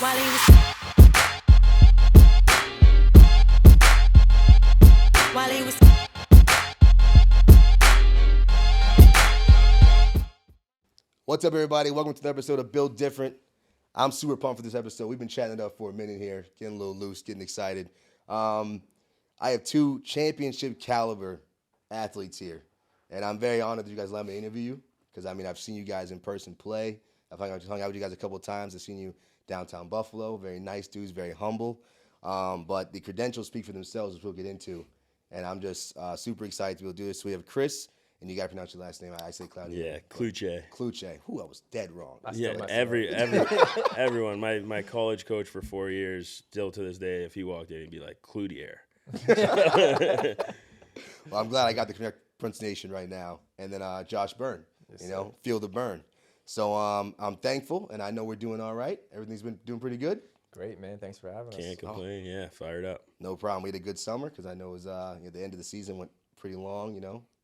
while he was while he was What's up, everybody? Welcome to the episode of Build Different. I'm super pumped for this episode. We've been chatting it up for a minute here, getting a little loose, getting excited. I have two championship caliber athletes here, and I'm very honored that you guys let me interview you because, I've seen you guys in person play. I've hung out with you guys a couple of times. I've seen you downtown Buffalo. Very nice dudes, very humble. But the credentials speak for themselves, which we'll get into. And I'm just super excited to be able to do this. So we have Chris. And you got to pronounce your last name. I say Cloutier. Yeah, Cloutier. Cloutier. I was dead wrong. Yeah, everyone. My college coach for 4 years, still to this day, if he walked in, he'd be like, Cloutier. Well, I'm glad I got the correct pronunciation right now. And then Josh Byrne, Field of Byrne. So I'm thankful, and I know we're doing all right. Everything's been doing pretty good. Great, man. Thanks for having us. Can't complain. Yeah, fired up. No problem. We had a good summer because I know it was the end of the season went pretty long,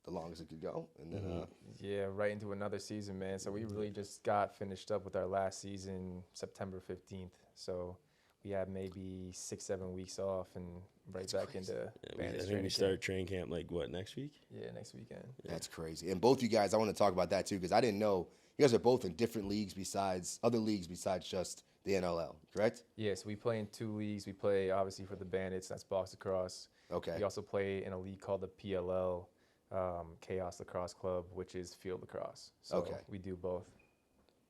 the longest it could go. And then, Yeah, right into another season, man. So we really just got finished up with our last season September 15th. So we had maybe 6-7 weeks off and right back crazy. into I Bandits think training we start training camp next week? Yeah, next weekend. That's crazy. And both you guys, I want to talk about that too because I didn't know you guys are both in different leagues besides just the NLL, correct? Yeah, so we play in 2 leagues. We play obviously for the Bandits, that's box lacrosse. Okay. We also play in a league called the PLL. Chaos Lacrosse Club, which is field lacrosse. So Okay. we do both.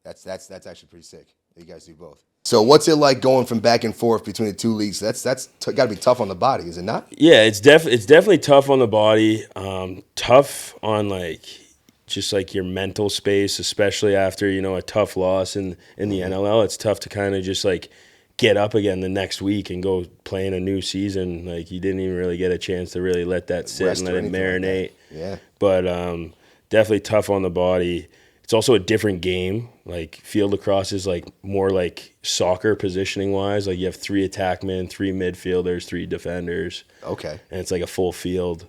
That's actually pretty sick. You guys do both. So what's it like going from back and forth between the two leagues? That's got to be tough on the body, is it not? Yeah, it's definitely tough on the body. Tough on just your mental space, especially after a tough loss in the NLL. It's tough to kind of just get up again the next week and go play in a new season. You didn't even really get a chance to really let that sit Rest and or let it anything like marinate. that. Yeah. But definitely tough on the body. It's also a different game. Field lacrosse is more like soccer positioning wise. You have 3 attackmen, 3 midfielders, 3 defenders. Okay. And it's a full field.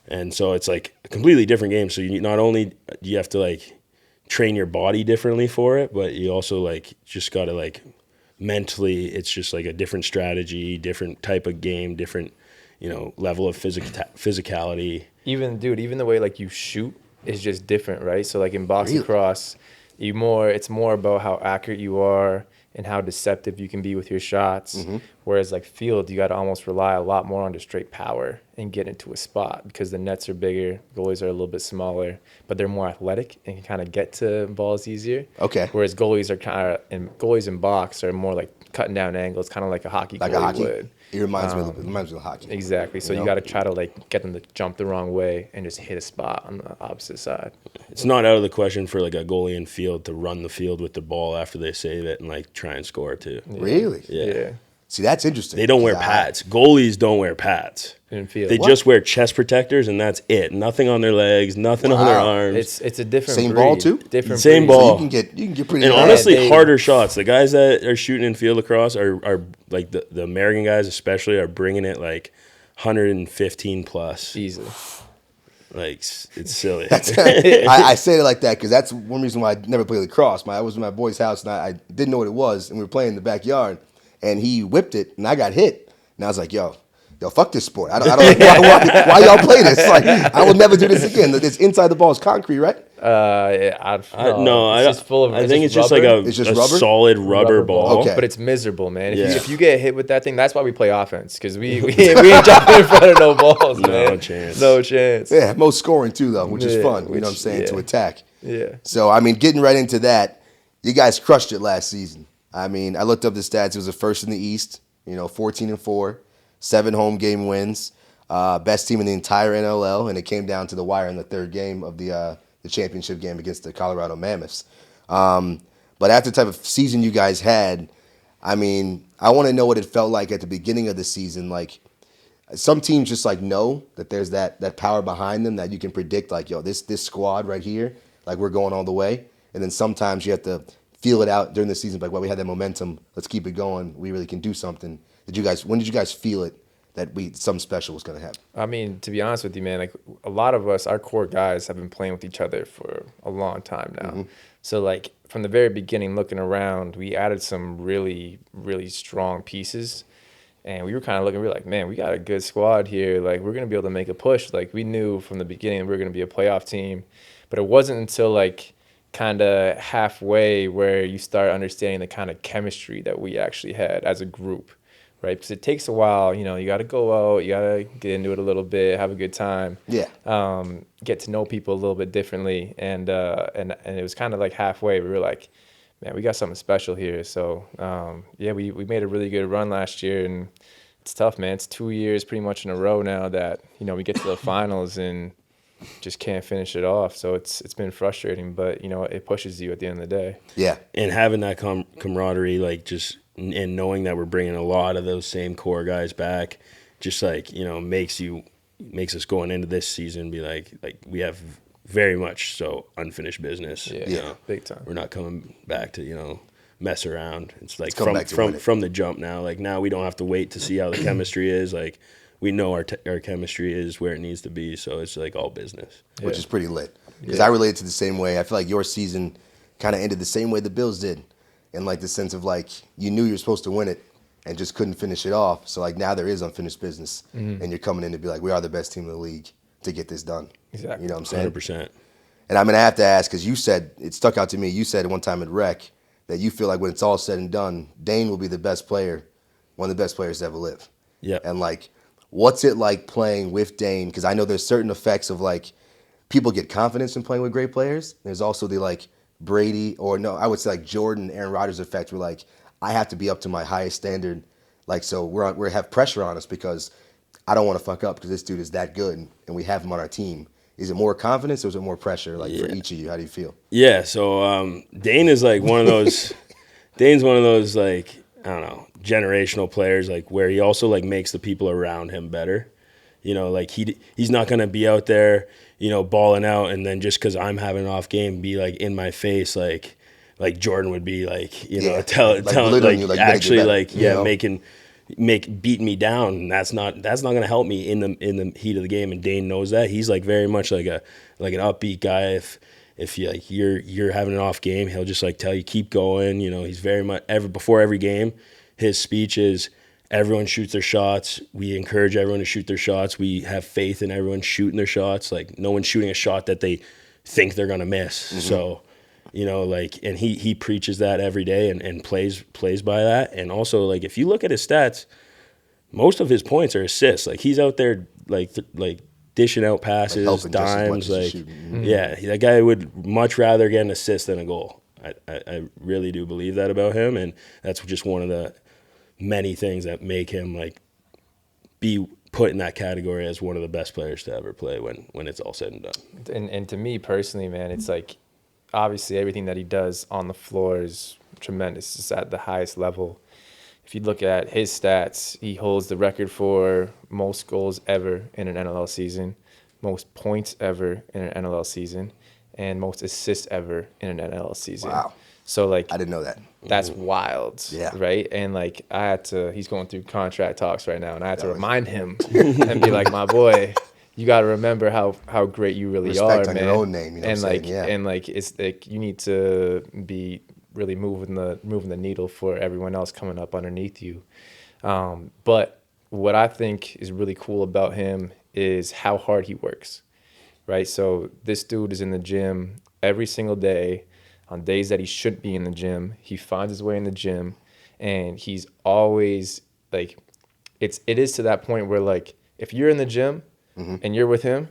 And so it's a completely different game. So you not only you have to train your body differently for it, but you also just got to mentally, it's just a different strategy, different type of game, different, level of physicality. Even the way you shoot is just different, right? So in box Really? lacrosse, it's more about how accurate you are and how deceptive you can be with your shots. Mm-hmm. Whereas field, you got to almost rely a lot more on just straight power and get into a spot because the nets are bigger, goalies are a little bit smaller, but they're more athletic and can kind of get to balls easier. Okay. Whereas goalies in box are more cutting down angles, kind of like a hockey goalie would. It reminds me of hockey. Exactly. So you got to try to get them to jump the wrong way and just hit a spot on the opposite side. It's not out of the question for a goalie in field to run the field with the ball after they save it and try and score too. Yeah. Really? Yeah. See, that's interesting. They don't wear pads. Goalies don't wear pads. In field. They just wear chest protectors and that's it. Nothing on their legs, nothing on their arms. It's a different Same breed. ball, too? Different Same breed. ball. So you can get pretty. And mad. honestly, harder shots. The guys that are shooting in field lacrosse are the American guys especially are bringing it 115 plus. Easily. It's silly. I say it like that because that's one reason why I never played lacrosse. I was in my boy's house and I didn't know what it was, and we were playing in the backyard, and he whipped it, and I got hit, and I was like, yo, fuck this sport. I don't why y'all play this? I will never do this again. It's inside the ball is concrete, right? It's just full of. I think it's just rubber. a solid rubber ball. Okay. But it's miserable, man. Yeah. If you get hit with that thing, that's why we play offense because we ain't jumping in front of no balls, man. No chance. No chance. Yeah, most scoring too, though, which is Yeah, fun. You know what I'm saying? To attack. Yeah. So, getting right into that, you guys crushed it last season. I looked up the stats. It was the first in the East, 14-4, 7 home game wins, best team in the entire NLL, and it came down to the wire in the 3rd game of the championship game against the Colorado Mammoths. But after the type of season you guys had, I want to know what it felt like at the beginning of the season. Some teams just know that there's that power behind them that you can predict, this squad right here, we're going all the way. And then sometimes you have to feel it out during the season, we had that momentum, let's keep it going, we really can do something. When did you guys feel it that something special was going to happen? I mean, to be honest with you, man, like a lot of us, our core guys have been playing with each other for a long time now. So like from the very beginning, looking around, we added some really, really strong pieces. And we were kind of looking, we were like, man, we got a good squad here. Like, we're going to be able to make a push. Like, we knew from the beginning we were going to be a playoff team. But it wasn't until, like, kind of halfway where you start understanding the kind of chemistry that we actually had as a group, right? Because it takes a while. You know, you got to go out. You got to get into it a little bit, have a good time. Yeah. Get to know people a little bit differently. And it was kind of like halfway. We were like, man, we got something special here. So, yeah, we made a really good run last year, and it's tough, man. It's 2 years pretty much in a row now that, you know, we get to the finals and just can't finish it off. So it's been frustrating, but, you know, it pushes you at the end of the day. Yeah. And having that camaraderie, like just and knowing that we're bringing a lot of those same core guys back, just like, you know, makes us going into this season be like we have very much so unfinished business. Yeah, you know? big time. We're not coming back to, you know, mess around. It's like It's from the jump now. Like now we don't have to wait to see how the chemistry is. Like we know our chemistry is where it needs to be. So it's like all business. Which is pretty lit. Because I relate to the same way. I feel like your season kind of ended the same way the Bills did. In like the sense of like you knew you were supposed to win it and just couldn't finish it off. So like now there is unfinished business. And you're coming in to be like, we are the best team in the league to get this done. Exactly. You know what I'm saying? 100%. And I'm going to have to ask, because you said, it stuck out to me, you said one time at Rec that you feel like when it's all said and done, Dane will be the best player, one of the best players to ever live. Yeah. And like, what's it like playing with Dane? Because I know there's certain effects of like, people get confidence in playing with great players. There's also the like Brady, or no, I would say like Jordan, Aaron Rodgers effect, where like, I have to be up to my highest standard. Like, so we have pressure on us because I don't want to fuck up because this dude is that good and we have him on our team. Is it more confidence or is it more pressure? Like for each of you, how do you feel? Yeah. So Dane is like one of those. Dane's one of those like, I don't know, generational players. Like where he also like makes the people around him better. You know, like he's not gonna be out there, you know, balling out and then just because I'm having an off game, be like in my face like Jordan would be like, you know, telling like you, like actually better, like you know? beating me down. And that's not gonna help me in the heat of the game. And Dane knows that. He's like very much like an upbeat guy. If you like you're having an off game, he'll just like tell you keep going. You know, he's very much before every game, his speech is everyone shoots their shots. We encourage everyone to shoot their shots. We have faith in everyone shooting their shots. Like no one's shooting a shot that they think they're gonna miss. Mm-hmm. So, you know, like, and he preaches that every day and plays by that. And also, like, if you look at his stats, most of his points are assists. Like he's out there like dishing out passes, like dimes. Like, yeah, that guy would much rather get an assist than a goal. I really do believe that about him, and that's just one of the many things that make him like be put in that category as one of the best players to ever play when it's all said and done. And to me personally, man, it's like obviously everything that he does on the floor is tremendous. It's at the highest level. If you look at his stats, he holds the record for most goals ever in an NLL season, most points ever in an NLL season, and most assists ever in an NLL season. Wow. So like I didn't know that. That's wild. Yeah. Right? And like he's going through contract talks right now, and I had to remind him and be like, my boy, you got to remember how great you really are, Respect on man. your own name, you know and what I'm like saying? Yeah. and like it's like you need to be really moving the needle for everyone else coming up underneath you. But what I think is really cool about him is how hard he works. Right? So this dude is in the gym every single day. On days that he shouldn't be in the gym, he finds his way in the gym, and he's always like, it is to that point where like if you're in the gym and you're with him,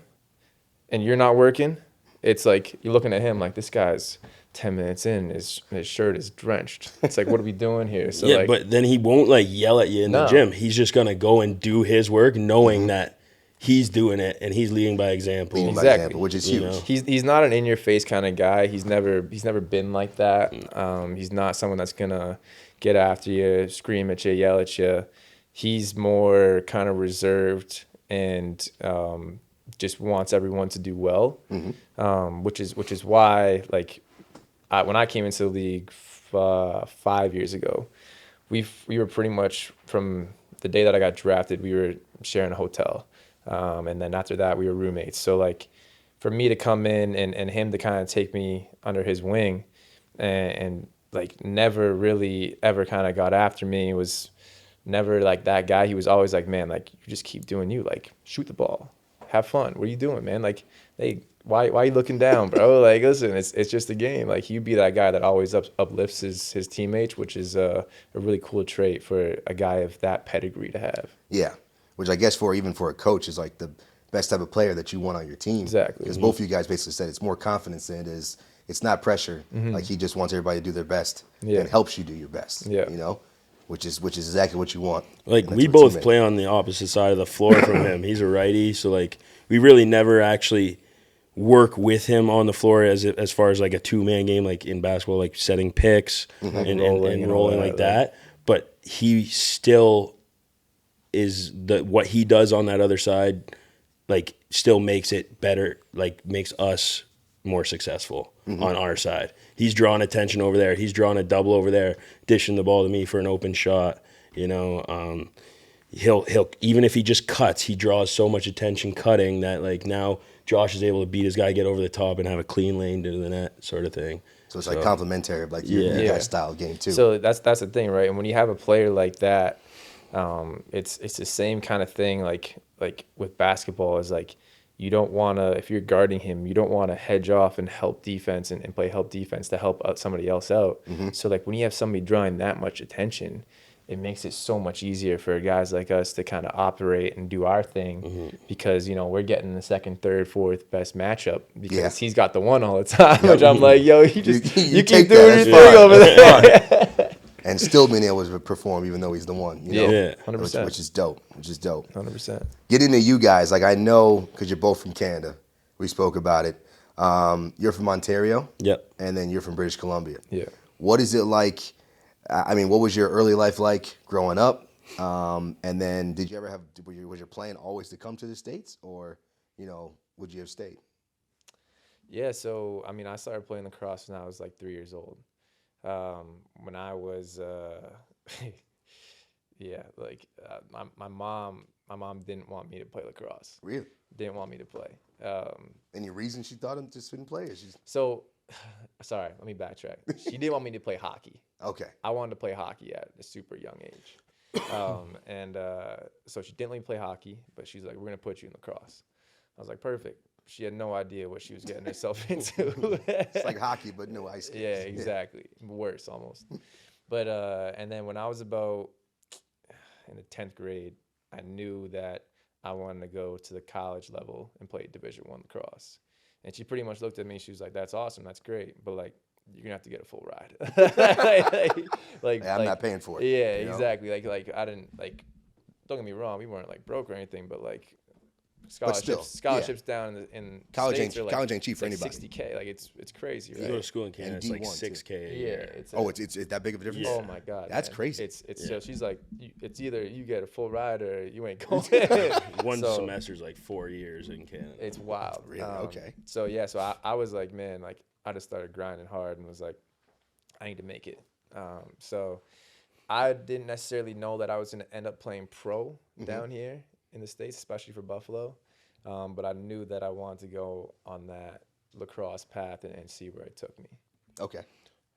and you're not working, it's like you're looking at him like this guy's 10 minutes in, his shirt is drenched. It's like, what are we doing here? So yeah, like, but then he won't like yell at you in the gym. He's just gonna go and do his work, knowing that he's doing it and he's leading by example. Exactly. Which is huge. You know? He's not an in your face kind of guy. He's never been like that. He's not someone that's gonna get after you, scream at you, yell at you. He's more kind of reserved and just wants everyone to do well. Which is why like when I came into the league 5 years ago, we were pretty much from the day that I got drafted, we were sharing a hotel. And then after that, we were roommates. So like for me to come in and him to kind of take me under his wing and like never really ever kind of got after me, was never like that guy. He was always like, man, like you just keep doing you, like shoot the ball, have fun. What are you doing, man? Like, hey, why are you looking down, bro? Like, listen, it's just a game. Like, he'd be that guy that always uplifts his teammates, which is a really cool trait for a guy of that pedigree to have. Yeah, which I guess even for a coach is like the best type of player that you want on your team. Exactly. Because both of you guys basically said it's more confidence than it is. It's not pressure. Like he just wants everybody to do their best and helps you do your best. Yeah. You know, which is exactly what you want. Like we both play on the opposite side of the floor from him. He's a righty, so like we really never actually work with him on the floor as far as like a 2-man game, like in basketball, like setting picks and rolling like that. But he still is what he does on that other side, like still makes it better, like makes us more succceul on our side. He's drawing attention over there. He's drawing a double over there, dishing the ball to me for an open shot. You know, he'll even if he just cuts, he draws so much attention cutting that like now Josh is able to beat his guy, get over the top, and have a clean lane to the net, sort of thing. So it's like complementary of like your guys' style game too. So that's the thing, right? And when you have a player like that, it's the same kind of thing. Like with basketball, is like you don't want to, if you're guarding him, you don't want to hedge off and help defense and play help defense to help out somebody else out. So like when you have somebody drawing that much attention, it makes it so much easier for guys like us to kind of operate and do our thing because, you know, we're getting the second, third, fourth best matchup because he's got the one all the time, which I'm like, yo, you keep doing your thing over there. And still being able to perform even though he's the one, you know? Yeah, 100%. Which is dope. 100%. Get into you guys. Like I know, because you're both from Canada. We spoke about it. You're from Ontario. Yep. And then you're from British Columbia. Yeah. What is it like? I mean, what was your early life like growing up? And then did you ever was your plan always to come to the States or, you know, would you have stayed? Yeah, so, I mean, I started playing lacrosse when I was like 3 years old. When I was, my mom didn't want me to play lacrosse. Really? Didn't want me to play. Any reason she thought him just couldn't play? Or So, sorry, let me backtrack. She didn't want me to play hockey. Okay. I wanted to play hockey at a super young age. So she didn't let me play hockey, but she's like, we're going to put you in lacrosse. I was like, perfect. She had no idea what she was getting herself into. It's like hockey, but no ice skates. Yeah, exactly. Worse, almost. But, and then when I was about in the 10th grade, I knew that I wanted to go to the college level and play Division I lacrosse. And she pretty much looked at me. She was like, "That's awesome. That's great. But like, you're gonna have to get a full ride." I'm not paying for it. Yeah, exactly. Like I didn't like. Don't get me wrong. We weren't like broke or anything, but like scholarships down in college States ain't are like, college ain't cheap for anybody. $60K. Like it's crazy, right? You go to school in Canada, it's like D1 $6K a Yeah, year. it's that big of a difference? Oh my god, that's man. crazy. It's so she's like, it's either you get a full ride or you ain't going. One semester's like 4 years in Canada. It's wild. Really? Okay. So yeah, so I was like, man, like I just started grinding hard and was like, I need to make it. So I didn't necessarily know that I was going to end up playing pro down here in the States, especially for Buffalo. But I knew that I wanted to go on that lacrosse path and see where it took me. Okay.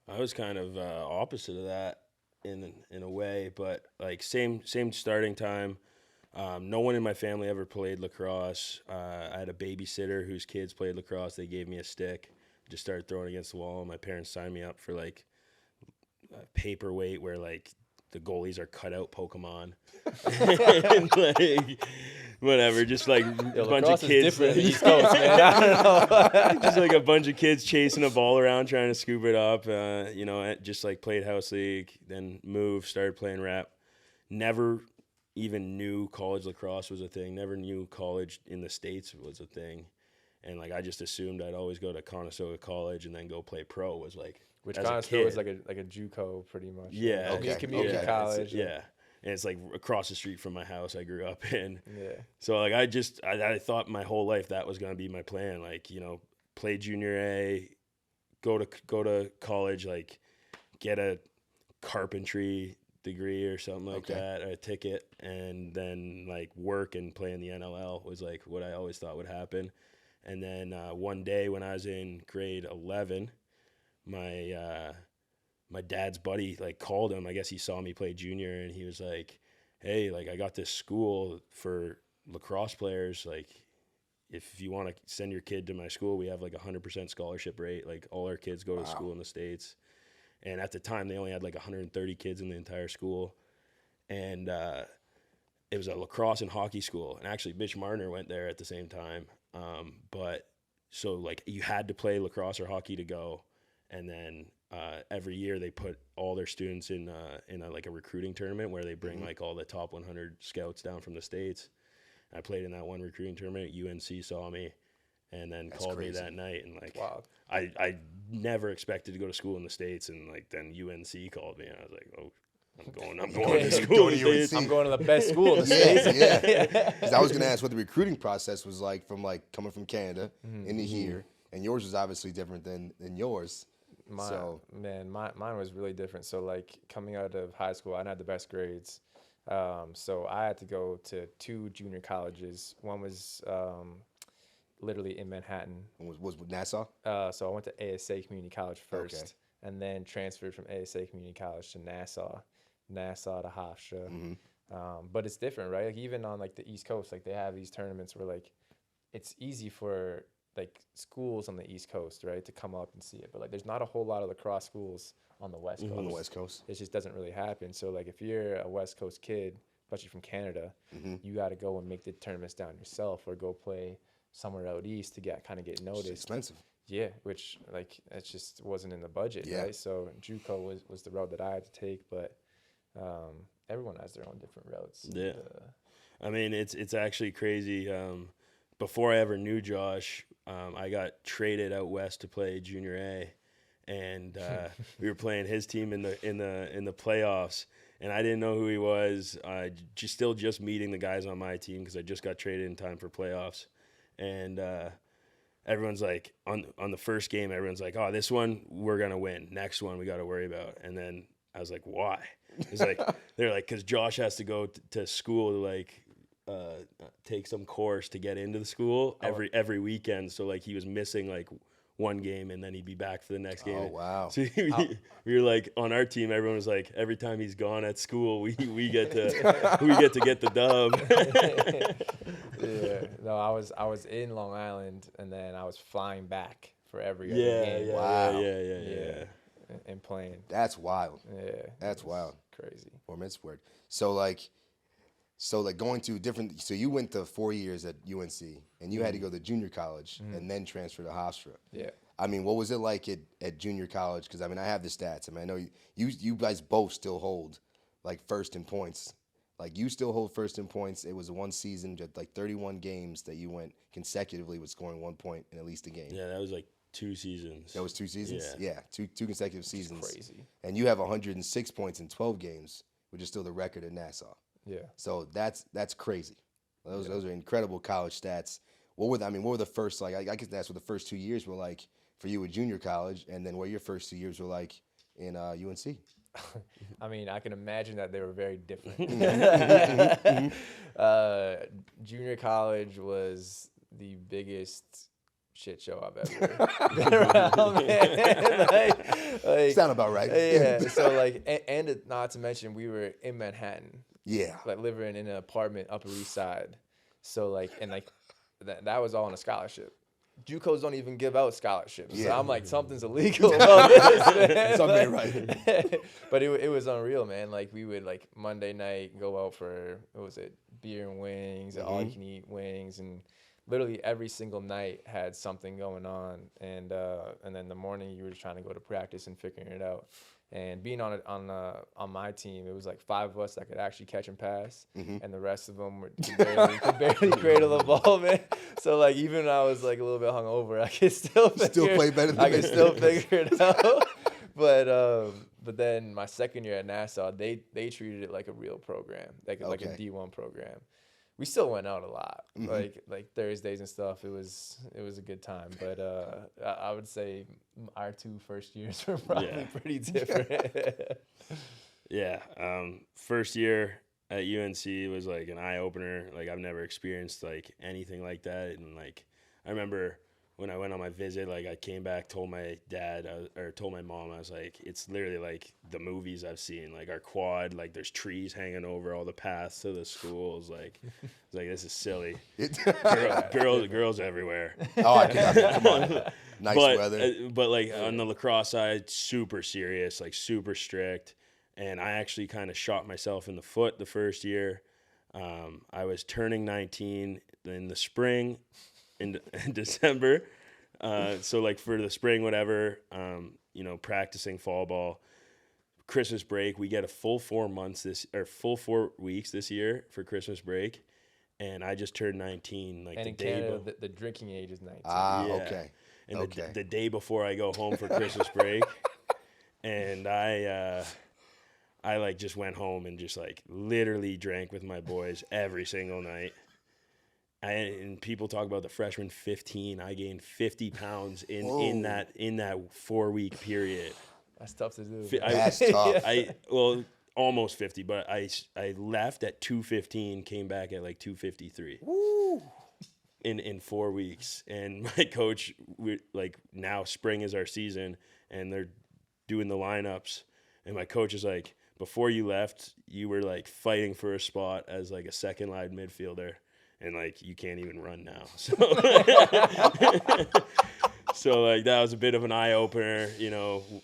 I was kind of opposite of that in a way, but like same starting time. No one in my family ever played lacrosse. I had a babysitter whose kids played lacrosse. They gave me a stick. Just started throwing against the wall. My parents signed me up for like a paperweight where like the goalies are cut out Pokemon. And, like, whatever, just like a bunch of kids. Different East Coast, man. I don't know. Just like a bunch of kids chasing a ball around trying to scoop it up. Just like played house league, then moved, started playing rep. Never even knew college lacrosse was a thing. Never knew college in the States was a thing. And like I just assumed I'd always go to Conestoga College and then go play pro was like. Which Conestoga is like a JUCO pretty much. Yeah. Okay. Community college. Yeah. And it's like across the street from my house I grew up in. Yeah. So like I thought my whole life that was going to be my plan. Like, you know, play junior A, go to college, like get a carpentry degree or something like Okay. that, or a ticket, and then like work and play in the NLL was like what I always thought would happen. And then one day when I was in grade 11, my dad's buddy like called him. I guess he saw me play junior, and he was like, "Hey, like I got this school for lacrosse players. Like, if you want to send your kid to my school, we have like 100% scholarship rate. Like all our kids go to school in the States." And at the time, they only had like 130 kids in the entire school, and it was a lacrosse and hockey school. And actually, Mitch Marner went there at the same time. But so like you had to play lacrosse or hockey to go, and then every year they put all their students in like a recruiting tournament where they bring like all the top 100 scouts down from the States. I played in that one recruiting tournament. UNC saw me and then called me that night, and like Wow. I never expected to go to school in the States, and like then UNC called me, and I was like, oh, I'm going to school in the States. I'm going to the best school in the States. Yeah. Because I was going to ask what the recruiting process was like from like coming from Canada into here, and yours was obviously different than yours. Mine was really different. So like coming out of high school, I didn't have the best grades. So I had to go to 2 junior colleges. One was literally in Manhattan. Was with Nassau? So I went to ASA Community College first, and then transferred from ASA Community College to Nassau to Hofstra. But it's different, right? Like even on like the East Coast, like they have these tournaments where like it's easy for like schools on the East Coast, right, to come up and see it. But like there's not a whole lot of lacrosse schools on the West Coast. On the West Coast. It just doesn't really happen. So like if you're a West Coast kid, especially from Canada, you got to go and make the tournaments down yourself or go play somewhere out east to get noticed. It's expensive. Yeah, which like it just wasn't in the budget, right? So JUCO was the road that I had to take, but everyone has their own different routes. Yeah, I mean it's actually crazy. Before I ever knew Josh, I got traded out west to play junior A, and we were playing his team in the playoffs, and I didn't know who he was. Still just meeting the guys on my team because I just got traded in time for playoffs, and everyone's like on the first game, everyone's like, "Oh, this one we're gonna win. Next one we got to worry about." And then I was like, "Why?" It's like they're like, "Because Josh has to go to school to like." Take some course to get into the school every weekend. So like he was missing like one game and then he'd be back for the next game. Oh, wow. So we were like on our team, everyone was like, every time he's gone at school, we get to get the dub. Yeah. No, I was in Long Island and then I was flying back for every other game. Wow. Yeah. And playing. That's wild. Yeah. That's wild. Crazy. Or mitzvah. So going to different. So you went to 4 years at UNC, and you had to go to junior college and then transfer to Hofstra. Yeah. I mean, what was it like at junior college? Because I mean, I have the stats. I mean, I know you guys both still hold like first in points. Like you still hold first in points. It was one season, just like 31 games that you went consecutively with scoring 1 point in at least a game. Yeah, that was like 2 seasons. That was 2 seasons. Yeah, two consecutive seasons. Crazy. And you have 106 points in 12 games, which is still the record at Nassau. Yeah. So that's crazy. Those are incredible college stats. What were the first like? I guess that's what the first 2 years were like for you at junior college, and then what your first 2 years were like in UNC. I mean, I can imagine that they were very different. Junior college was the biggest shit show I've ever been around, man. like, Sound about right. Yeah. So like, and not to mention, we were in Manhattan. Yeah. Like living in an apartment Upper East Side. So like, and like that was all on a scholarship. JUCOs don't even give out scholarships. Yeah. So I'm like, something's illegal about this, man. Something right. But it was unreal, man. Like we would like Monday night go out for, what was it, beer and wings, all you can eat wings, and literally every single night had something going on. And then the morning you were just trying to go to practice and figuring it out. And being on my team, it was like 5 of us that could actually catch and pass, and the rest of them could barely cradle the ball, man. So like even when I was like a little bit hungover, I could still play better than I could still figure it out. But then my second year at Nassau, they treated it like a real program, like a D1 program. We still went out a lot, like Thursdays and stuff. It was a good time, but I would say our 2 first years were probably pretty different. Yeah. First year at UNC was like an eye opener. Like I've never experienced like anything like that. And like I remember when I went on my visit, like I came back, told my dad or told my mom, I was like, it's literally like the movies I've seen. Like our quad, like there's trees hanging over all the paths to the schools. Like it's like this is silly. Girls everywhere. Oh, come on. Nice weather. But like on the lacrosse side, super serious, like super strict. And I actually kind of shot myself in the foot the first year. I was turning 19 in the spring, in December. So like for the spring, whatever, practicing fall ball. Christmas break, we get a full 4 weeks this year for Christmas break. And I just turned 19. Like and the in day Canada, the drinking age is 19. Okay. And the day before I go home for Christmas break, and I like just went home and just like literally drank with my boys every single night. And people talk about the freshman 15. I gained 50 pounds in that 4 week period. That's tough to do. That's tough. Almost 50, but I left at 215, came back at like 253. Woo. In 4 weeks. And my coach, now spring is our season, and they're doing the lineups. And my coach is like, before you left, you were like fighting for a spot as like a second line midfielder, and like you can't even run now. So, so like that was a bit of an eye opener.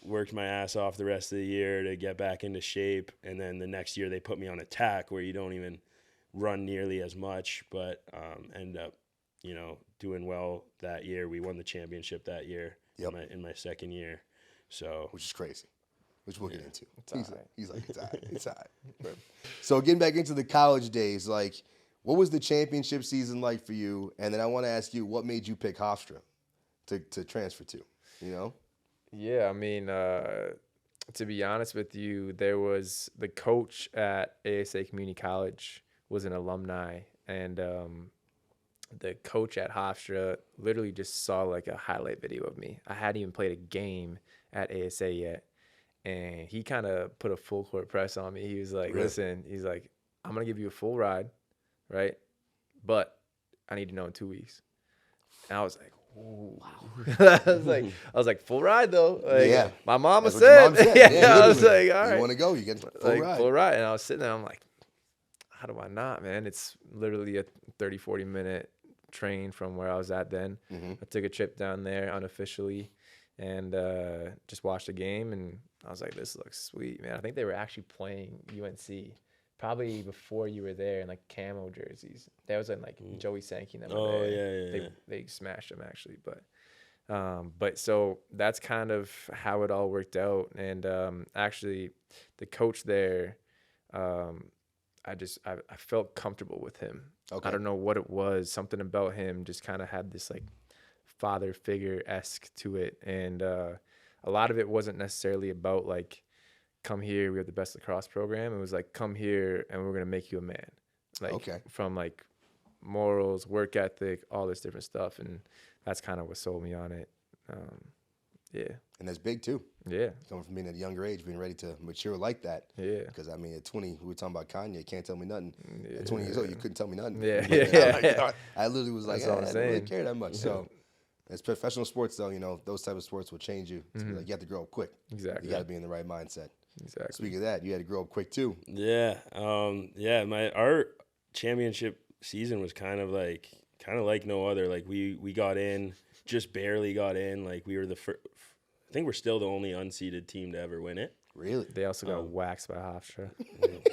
Worked my ass off the rest of the year to get back into shape, and then the next year they put me on attack where you don't even run nearly as much, but end up doing well that year. We won the championship that year. Yep. in my second year. So Which is crazy. Which we'll get into. He's like, it's all right. So getting back into the college days, like, what was the championship season like for you? And then I want to ask you, what made you pick Hofstra to transfer to? Yeah, I mean, to be honest with you, there was the coach at ASA Community College was an alumni, and the coach at Hofstra literally just saw like a highlight video of me. I hadn't even played a game at ASA yet. And he kind of put a full court press on me. He was like, Really? listen, he's like, I'm going to give you a full ride, right? But I need to know in 2 weeks. And I was like, ooh. Wow. I was like, full ride though. Like, Yeah. My mama That's what your mom said. said. Yeah, I was like, all right. You want to go, you get full ride. And I was sitting there, I'm like, how do I not, man? It's literally a 30, 40-minute train from where I was at then. Mm-hmm. I took a trip down there unofficially and just watched the game, and I was like, this looks sweet, man. I think they were actually playing UNC probably before you were there in like camo jerseys. That was in like Joey Sankey and them were there. Yeah. They smashed them actually, but so that's kind of how it all worked out. And actually the coach there, I felt comfortable with him. Okay. I don't know what it was. Something about him just kind of had this like father figure-esque to it. And a lot of it wasn't necessarily about like, come here, we have the best lacrosse program. It was like, come here and we're going to make you a man. Like from like morals, work ethic, all this different stuff. And that's kind of what sold me on it. Yeah. And that's big too. Yeah. Coming from being at a younger age, being ready to mature like that. Yeah. Because, I mean, at 20, we were talking about Kanye, can't tell me nothing. Yeah. At 20 years old, you couldn't tell me nothing. Yeah. I literally was like, That's what I'm I don't saying. really care that much. So, as professional sports, though, those type of sports will change you. To be like, you have to grow up quick. Exactly. You got to be in the right mindset. Exactly. Speaking of that, you had to grow up quick too. Yeah. Our championship season was kind of like no other. Like we got in, just barely got in. Like we were the first. I think we're still the only unseeded team to ever win it. Really? They also got waxed by Hofstra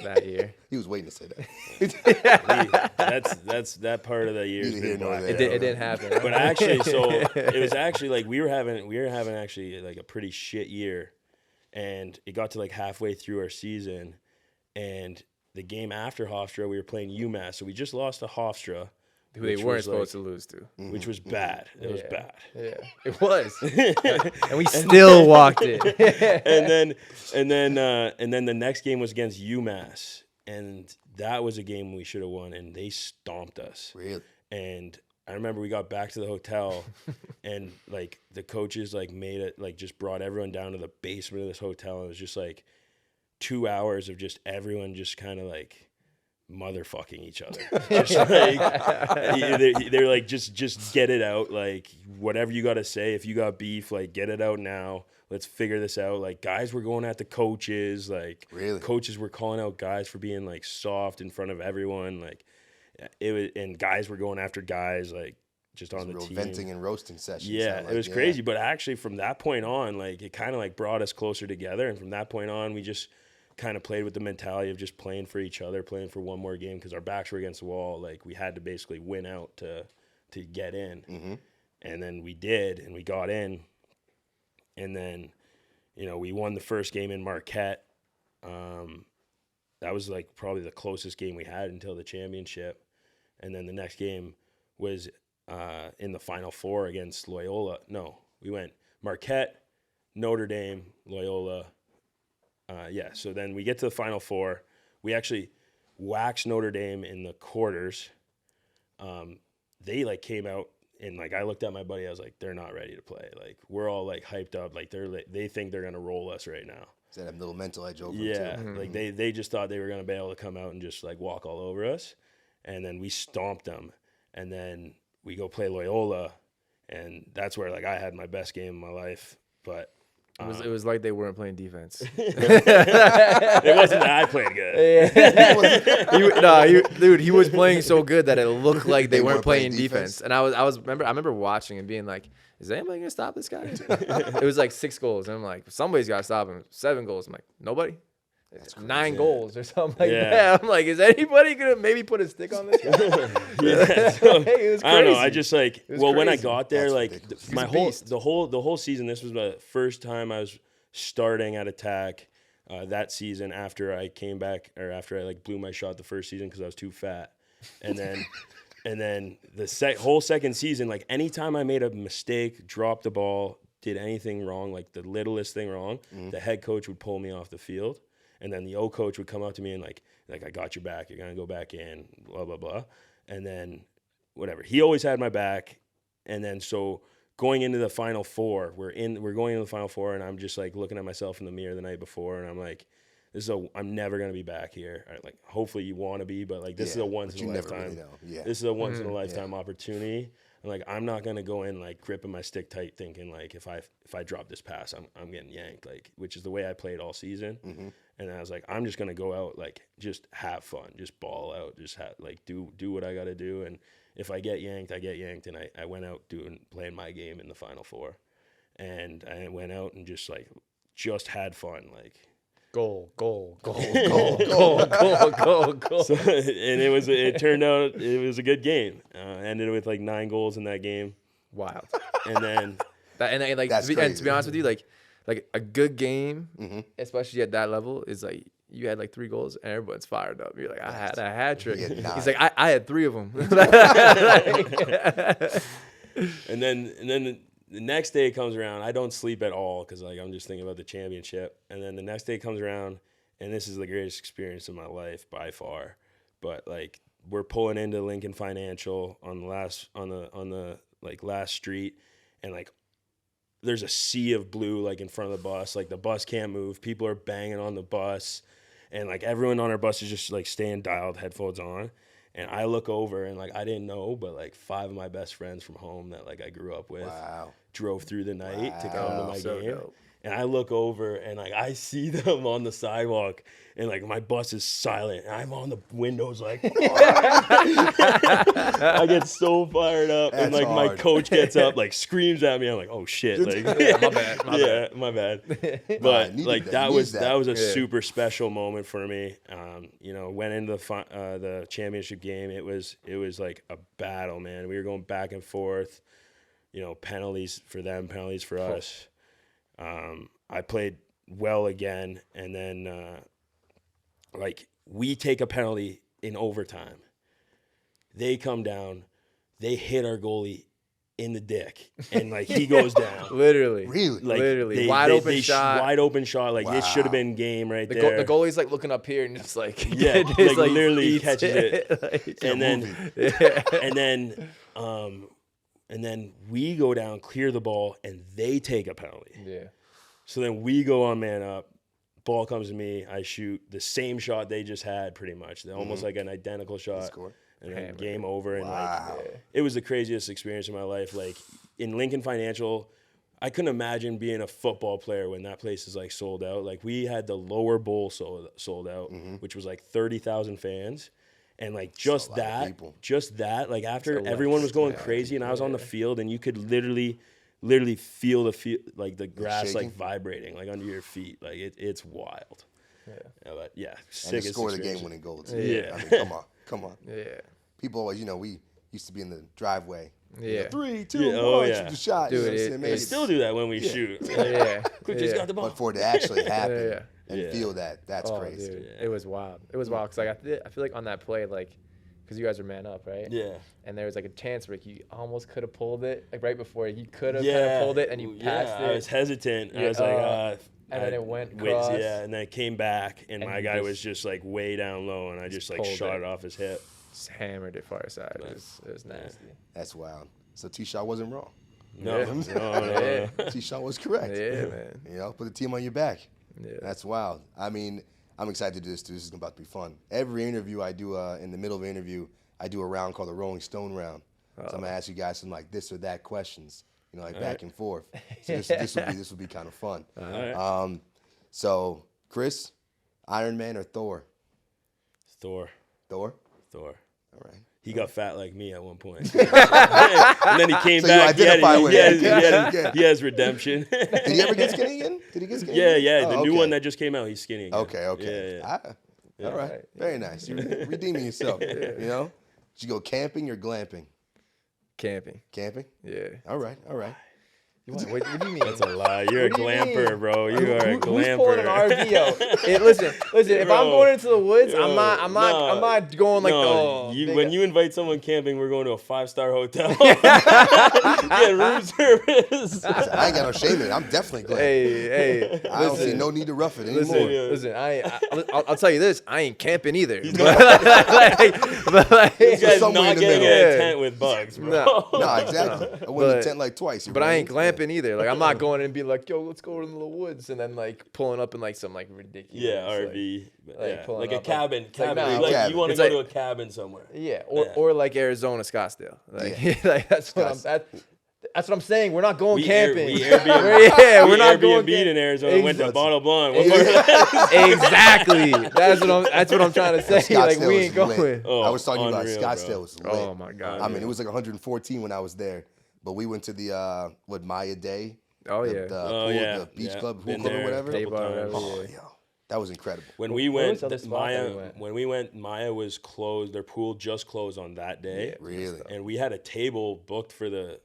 that year. He was waiting to say that. That's that part of the year. It didn't happen. But actually, so it was actually like we were having actually like a pretty shit year, and it got to like halfway through our season, and the game after Hofstra we were playing UMass, so we just lost to Hofstra, who they weren't supposed to lose to, which was bad. It was bad. Yeah, it was, and we still walked it. and then the next game was against UMass, and that was a game we should have won, and they stomped us. Really? And I remember we got back to the hotel, and like the coaches like made it, like just brought everyone down to the basement of this hotel, and it was just like 2 hours of just everyone just kind of like motherfucking each other. Just like they're like just get it out, like whatever you got to say. If you got beef, like get it out now. Let's figure this out. Like guys were going at the coaches, like Really? coaches were calling out guys for being like soft in front of everyone, like it was, and guys were going after guys like just on the real team. venting and roasting sessions. Yeah, sound it was like, crazy. But actually, from that point on, like it kind of like brought us closer together. And from that point on, we just kind of played with the mentality of just playing for each other, playing for one more game because our backs were against the wall. Like we had to basically win out to get in, and then we did, and we got in, and then we won the first game in Marquette. That was like probably the closest game we had until the championship, and then the next game was in the Final Four against Loyola. No, we went Marquette, Notre Dame, Loyola. So then we get to the Final Four. We actually waxed Notre Dame in the quarters. They like came out and like I looked at my buddy. I was like, they're not ready to play. Like we're all like hyped up. Like they think they're gonna roll us right now. Is that a little mental edge over Yeah, them too? like they just thought they were gonna be able to come out and just like walk all over us, and then we stomped them, and then we go play Loyola, and that's where like I had my best game of my life. But It was like they weren't playing defense. it wasn't that I played good. He was playing so good that it looked like they weren't playing defense. And I remember watching and being like, is anybody gonna stop this guy? It was like 6 goals, and I'm like, somebody's gotta stop him. 7 goals. I'm like, nobody. It's 9 goals or something like that. I'm like, is anybody gonna maybe put a stick on this guy? So, Hey, it was crazy. I don't know. I just like when I crazy. got there, That's like ridiculous. my He's a whole beast. the whole season. This was the first time I was starting at attack that season after I came back or after I like blew my shot the first season because I was too fat, and then. And then the whole second season, like anytime I made a mistake, dropped the ball, did anything wrong, like the littlest thing wrong, the head coach would pull me off the field. And then the O coach would come up to me and like I got your back, you're going to go back in, blah, blah, blah. And then whatever. He always had my back. And then so going into the Final Four, we're going into the Final Four, and I'm just like looking at myself in the mirror the night before, and I'm like, I'm never gonna be back here. Like, hopefully you want to be, but like this is a once in a lifetime. Really know. Yeah. This is a once in a lifetime opportunity. And like I'm not gonna go in like gripping my stick tight, thinking like if I drop this pass, I'm getting yanked. Like, which is the way I played all season. And I was like, I'm just gonna go out like just have fun, just ball out, just do what I gotta do. And if I get yanked, I get yanked. And I went out playing my game in the Final Four, and I went out and just had fun, like. Goal. So, and it turned out it was a good game. Ended with like 9 goals in that game. Wild. And then to be honest with you, like a good game, especially at that level, is like you had like 3 goals and everyone's fired up. You're like, I had a hat trick. He's like, I had 3 of them. and then the next day comes around. I don't sleep at all because like I'm just thinking about the championship. And then the next day comes around, and this is the greatest experience of my life by far. But like we're pulling into Lincoln Financial on the last street, and like there's a sea of blue like in front of the bus. Like the bus can't move. People are banging on the bus, and like everyone on our bus is just like staying dialed, headphones on. And I look over, and like I didn't know, but like 5 of my best friends from home that like I grew up with drove through the night to come to my game. Dope. And I look over, and like I see them on the sidewalk, and like my bus is silent, and I'm on the windows like I get so fired up. That's and like hard. My coach gets up, like screams at me. I'm like, oh shit, like my bad. But like that was a super special moment for me. Went into the championship game. It was like a battle, man. We were going back and forth. Penalties for them, penalties for us. I played well again, and then we take a penalty in overtime. They come down, they hit our goalie in the dick, and like he goes down. Literally. Really? Like, literally. Wide open shot. Like it should have been game right The there. The goalie's like looking up here and just like just literally catches it. And then we go down, clear the ball, and they take a penalty. Yeah. So then we go on man up, ball comes to me, I shoot the same shot they just had, pretty much. They're almost like an identical shot. Score. And then game over. And Wow. it was the craziest experience of my life. Like in Lincoln Financial, I couldn't imagine being a football player when that place is like sold out. Like we had the lower bowl sold out, which was like 30,000 fans. And like just that, like after everyone was going crazy and I was on the field and you could literally feel like the grass shaking? like vibrating like under your feet. Like it's wild. Yeah. But yeah, And to sickest score the experience. game-winning goal, too. Yeah. I mean, come on. Yeah. People always, we used to be in the driveway. Yeah. 3, 2, Yeah, 1, oh, yeah. shoot the shot. Dude, you know what I'm saying? Man, I it's- still do that when we shoot. Yeah. Cloutier's got the ball. But for it to actually happen and Yeah. feel that's Oh, crazy. dude, it was wild. It was wild because I feel like on that play, like, because you guys are man up, right? Yeah. And there was like a chance where you almost could have pulled it, like right before you could have Yeah. pulled it, and you passed it. I was hesitant. I Yeah, was like, and then it went wait, across. yeah, and then it came back, and my you guy just- was just like way down low, and I just like pulled shot it. it off his hip. Just hammered it far side. It was nasty. That's wild. So T-Shot wasn't wrong. No, Yeah. no. T-Shot was correct. Yeah, man. Put the team on your back. Yeah. That's wild. I mean, I'm excited to do this, too. This is about to be fun. Every interview I do, in the middle of an interview, I do a round called the Rolling Stone round. So I'm going to ask you guys some like this or that questions, like back and forth. So this will be kind of fun. All right. So, Chris, Iron Man or Thor? Thor. Thor? All right. He got fat like me at one point. And then he came So you back. identify with it. He has redemption. Did he ever get skinny again? Did he get skinny Yeah, again? yeah. Oh, The new okay. one that just came out, he's skinny again. Okay. Yeah. All right. Very nice. You're redeeming yourself. Did you go camping or glamping? Camping. Camping? Yeah. All right. What do you mean? That's a lie. You're a What do you glamper, mean? bro. You are a Who's pulling an glamper. RV out? Hey, listen. If Bro. I'm going into the woods, Yo, I'm not going like when you invite someone camping, we're going to a 5-star hotel. Get room service. I ain't got no shame in it. I'm definitely glad. Hey, I don't see listen. no need to rough it anymore. Listen. I'll tell you this. I ain't camping either. This guy's somewhere not in the getting in middle. a tent with bugs, bro. No, exactly. I went in the tent like twice. But I ain't glamping either. Like I'm not going in and being like, yo, let's go to the woods, and then like pulling up in like some like ridiculous. Yeah, like- RV. like Yeah, pulling like a up, like- cabin. like, cabin. nah, Like, cabin. you want to It's go like- to a cabin somewhere. Yeah, Yeah. or like Arizona, Scottsdale. Like, like that's what I'm saying. We're not going camping. We Airbnb. We're not going Airbnb'd in Arizona. Went to Exactly. Bottle Blonde. What part of that? Exactly. That's what I'm trying to say. Like Scottsdale we was ain't going. lit. Oh, I was talking about unreal, Scottsdale bro. was lit. Oh my god. I mean, it was like 114 when I was there, but we went to the Maya Day. Oh the, yeah. the, Oh, pool, yeah. the beach Yeah. club, pool Been club or there whatever. a couple Day bar, times. whatever. Oh, yo, that was incredible. When we What went, was the other spot that we went? when we went, Maya was closed. Their pool just closed on that day, Really? and we had a table booked for the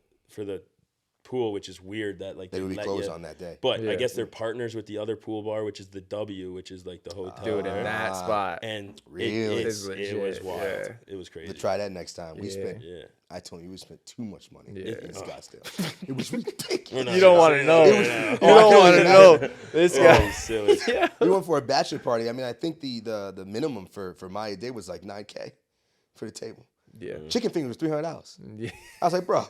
pool, which is weird that like They would be let closed you- on that day. But Yeah. I guess they're partners with the other pool bar, which is the W, which is like the hotel. Dude, there. in that spot. And Really? it It's was legit, wild. yeah. It was crazy. We'll try that next time. We Yeah. spent. Yeah. I told you we spent too much money Yeah. in Scottsdale. It was ridiculous. We're not You don't gonna want to say know. that You right now. I don't couldn't want to imagine. know. This Oh, guy. silly. We went for a bachelor party. I mean, I think the minimum for Maya Day was like $9K for the table. Yeah. Chicken fingers was $300. Yeah. I was like, bro,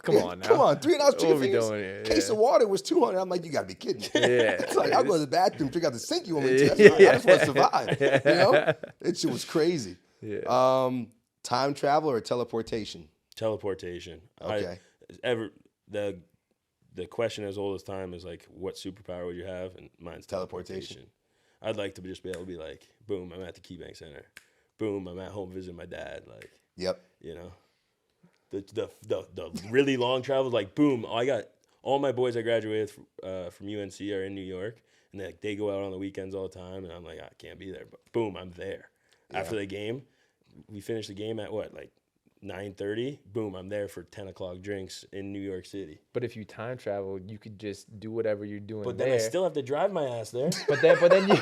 Come on now. come on, $300 chicken What we fingers. doing here? Case Yeah. of water was $200. I'm like, you gotta be kidding me. Yeah. It's like I'll go to the bathroom, drink out the sink. You want me to? That's fine. I just want to survive. That shit was crazy. Yeah. Time travel or teleportation? Teleportation. Okay. The question as old as time is like, what superpower would you have? And mine's teleportation. I'd like to just be able to be like, boom, I'm at the KeyBank Center. Boom, I'm at home visiting my dad. Like, Yep. you know, the really long travels. Like, boom, I got all my boys I graduated from UNC are in New York, and they go out on the weekends all the time, and I'm like, I can't be there, but boom, I'm there. After the game, we finish the game at what, like 9:30. Boom, I'm there for 10 o'clock drinks in New York City. But if you time travel, you could just do whatever you're doing But there. then I still have to drive my ass there. But then you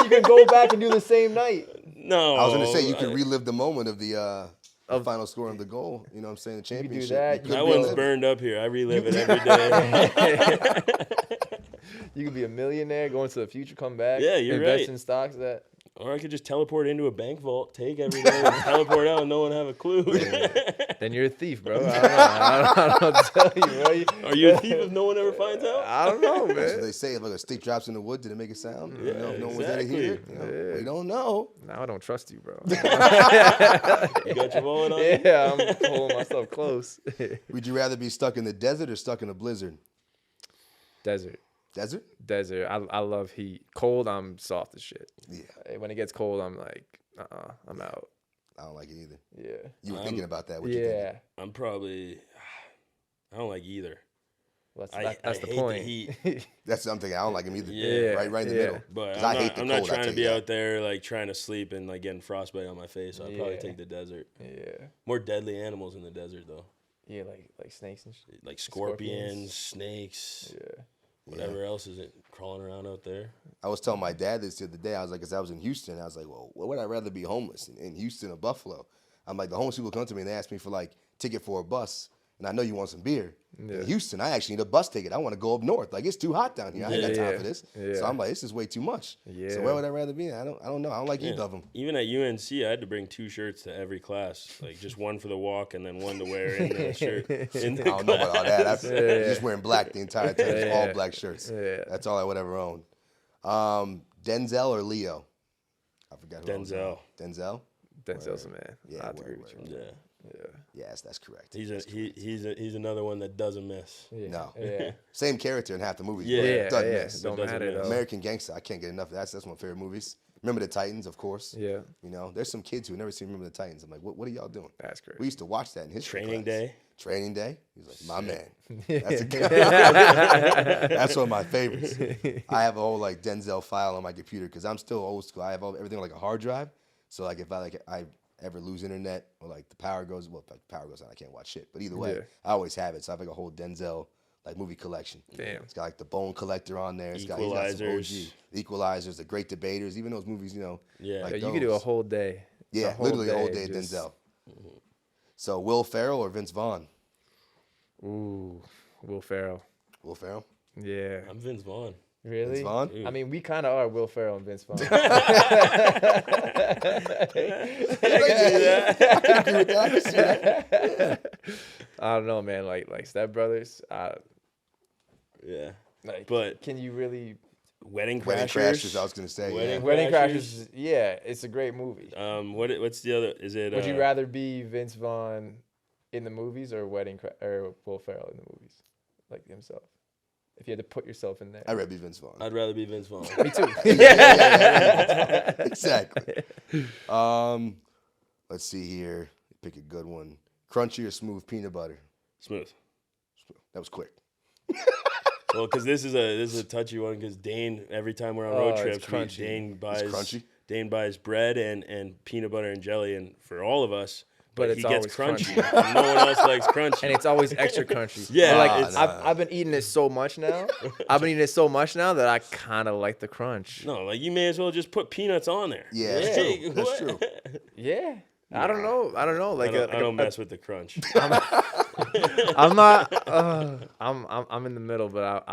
can go back and do the same night. No, I was gonna say you could relive the moment of the final score of the goal. You know what I'm saying? The could do championship. that. You could That one's relive it. burned up here. I relive it every day. You could be a millionaire, go into the future, come back, Yeah, you're invest right. in stocks that. Or I could just teleport into a bank vault, take everything, and teleport out, and no one have a clue. Then you're a thief, bro. I don't know what to tell you, bro. Are you a thief if no one ever finds out? I don't know, man. That's what they say. Look, a stick drops in the wood. Did it make a sound? Yeah, if no one was exactly. out of here. We don't know. Now I don't trust you, bro. You got your wallet on? Yeah, I'm pulling myself close. Would you rather be stuck in the desert or stuck in a blizzard? Desert. Desert? I love heat. Cold, I'm soft as shit. Yeah. When it gets cold, I'm like, I'm out. I don't like it either. Yeah. You were thinking about that. What you thinking? I'm probably. I don't like either. Well, I that's the hate point. The heat. That's what I'm thinking. I don't like him either. Yeah. Right in the middle. But 'Cause I'm not cold, trying to be out out there like trying to sleep and like getting frostbite on my face. So I'd probably take the desert. Yeah. More deadly animals in the desert though. Yeah, like snakes and shit. Like scorpions, snakes. Yeah. Whatever else is it crawling around out there? I was telling my dad this the other day. I was like, because I was in Houston. I was like, well, what would I rather be homeless in Houston or Buffalo? I'm like, the homeless people come to me and they ask me for like ticket for a bus. And I know you want some beer. Yeah. In Houston, I actually need a bus ticket. I want to go up north. Like, it's too hot down here. I ain't got time for this. Yeah. So I'm like, this is way too much. Yeah. So where would I rather be? I don't know. I don't like either of them. Even at UNC, I had to bring 2 shirts to every class, like just one for the walk and then one to wear in the shirt. In the I don't know about all that. I'm just wearing black the entire time. Just all black shirts. Yeah. That's all I would ever own. Denzel or Leo? I forgot who I was on. Denzel. Denzel's a man. Yeah, I have to agree word, with you. Yeah. Yes, that's correct. He's another one that doesn't miss. Yeah. No. Yeah. Same character in half the movies. Yeah. but Yeah. doesn't Yeah. miss. Don't Doesn't matter miss. though. American Gangster, I can't get enough of that. That's one of my favorite movies. Remember the Titans, of course. Yeah. You know, there's some kids who never seen Remember the Titans. I'm like, what are y'all doing? That's great. We used to watch that in history Training class. Day. Training Day. He's like, my man. That's a good. That's one of my favorites. I have a whole like Denzel file on my computer because I'm still old school. I have everything on like a hard drive. So like if I ever lose internet or like the power goes, well, if like, the power goes out, I can't watch shit. But either way, Yeah. I always have it. So I have like a whole Denzel like movie collection. Damn. It's got like the Bone Collector on there. He's got some Equalizers. OG. Equalizers, the Great Debaters, even those movies, you know. Yeah. like You could do a those. whole day. Yeah, literally a whole day of just- Denzel. So Will Ferrell or Vince Vaughn? Ooh, Will Ferrell. Will Ferrell? Yeah. I'm Vince Vaughn. Really? Vince Vaughn? I mean, we kind of are Will Ferrell and Vince Vaughn. I don't know, man. Like Step Brothers. Yeah. Like, But can you really? Wedding Wedding Crashers. Crashers, I was going to say. Wedding- Yeah. Wedding Crashers. Crashers. Yeah, it's a great movie. What's the other? Is it? Would you rather be Vince Vaughn in the movies or or Will Ferrell in the movies, like himself? If you had to put yourself in there. I'd rather be Vince Vaughn. I'd rather be Vince Vaughn. Me too. Exactly. Let's see here. Pick a good one. Crunchy or smooth peanut butter? Smooth. That was quick. Well, because this is a touchy one. Because Dane, every time we're on road it's trips, crunchy. Crunchy? Dane buys bread and peanut butter and jelly, and for all of us. But But it's he gets always crunchy. And no one else likes crunchy. And it's always extra crunchy. Yeah, But, like it's- I've been eating it so much now. I've been eating it so much now that I kind of like the crunch. No, like you may as well just put peanuts on there. Yeah, that's Like, true. That's what? true. Yeah. I don't know. Like I don't mess with the crunch. I'm not. I'm in the middle, but I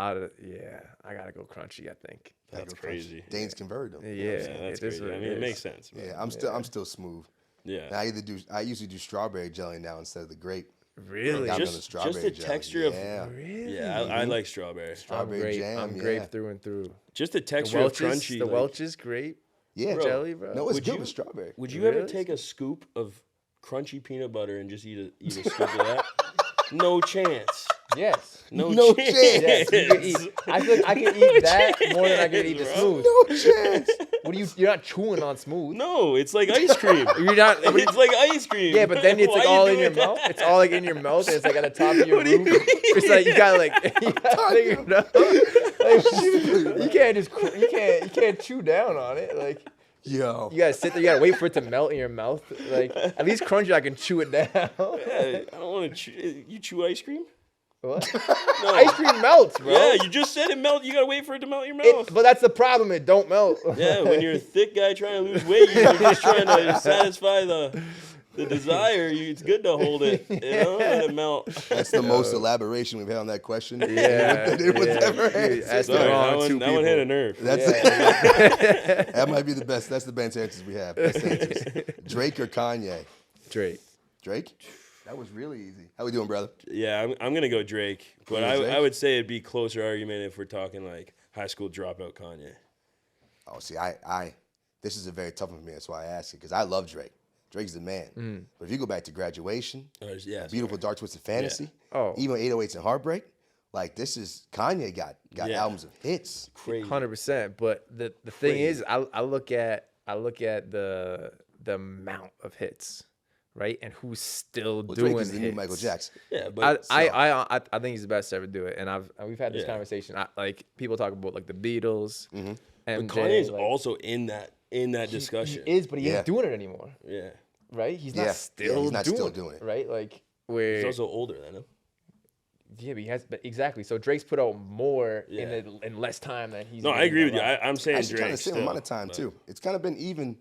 gotta go crunchy. I think. That's crazy. Dane's converted them. Yeah, That's it is crazy. what I mean, it makes sense. But Yeah, I'm still smooth. yeah. And I usually do strawberry jelly now instead of the grape. Really. Got me on the Just strawberry the jelly. texture of Yeah. Really. Yeah, I like strawberry. I'm Strawberry grape. jam. I'm yeah. grape through and through. Just the The texture of Welch's, crunchy. the like- Welch's grape Yeah, jelly, bro. No, it's Would good you- with strawberry. Would you ever Really? take a scoop of crunchy peanut butter and just eat a scoop of that? No chance. Yes. No No chance. chance. Yes. You can eat. I feel like I can eat that more than I can eat the bro. smooth. No chance. What you're not chewing on smooth. No, it's like ice cream. You're not. It's like ice cream. Yeah, but then it's Why like you all in doing your that? mouth. It's all like in your mouth, and it's like at the top of your What do you roof. It's like you got like you figure it out. Like, you can't just you can't chew down on it. Like Yo. you gotta sit there. You gotta wait for it to melt in your mouth. Like at least crunchy, I can chew it down. Yeah, I don't want to chew. You chew ice cream? What? No. Ice cream melts, bro. Yeah, you just said it melt. You gotta wait for it to melt in your mouth. But that's the problem. It don't melt. Yeah, when you're a thick guy trying to lose weight, you're just trying to satisfy the The desire, it's good to hold it. Let it melt. That's the most elaboration we've had on that question. Yeah, Anyone's ever Sorry, answered. that one hit a nerve. That might be the best. That's the best answers we have. Best answers. Drake or Kanye? Drake. Drake? That was really easy. How we doing, brother? Yeah, I'm gonna go Drake, but I would say it'd be closer argument if we're talking like high school dropout Kanye. Oh, see, this is a very tough one for me. That's why I asked it, because I love Drake. Drake's the man. But if you go back to Graduation, Beautiful Dark Twisted Fantasy, even 808s and Heartbreak, like this is Kanye got albums of hits. Crazy. 100%. But the thing is, I look at the amount of hits, right, and who's still doing Drake is the hits. new Michael Jackson. Yeah, but I think he's the best to ever do it, and we've had this Yeah. conversation. Like people talk about like the Beatles, but MJ, Kanye's like, also in that discussion. He is, but he ain't doing it anymore. Yeah, Right? He's not Yeah. still Yeah, he's not doing still it, doing it. right? Like where he's also older than him. yeah, but he has, but exactly. So Drake's put out more Yeah. in less time than he's. No, I been agree in with you. a lot. I'm saying Actually, Drake kind of the same still, amount of time, but- too. It's kind of been even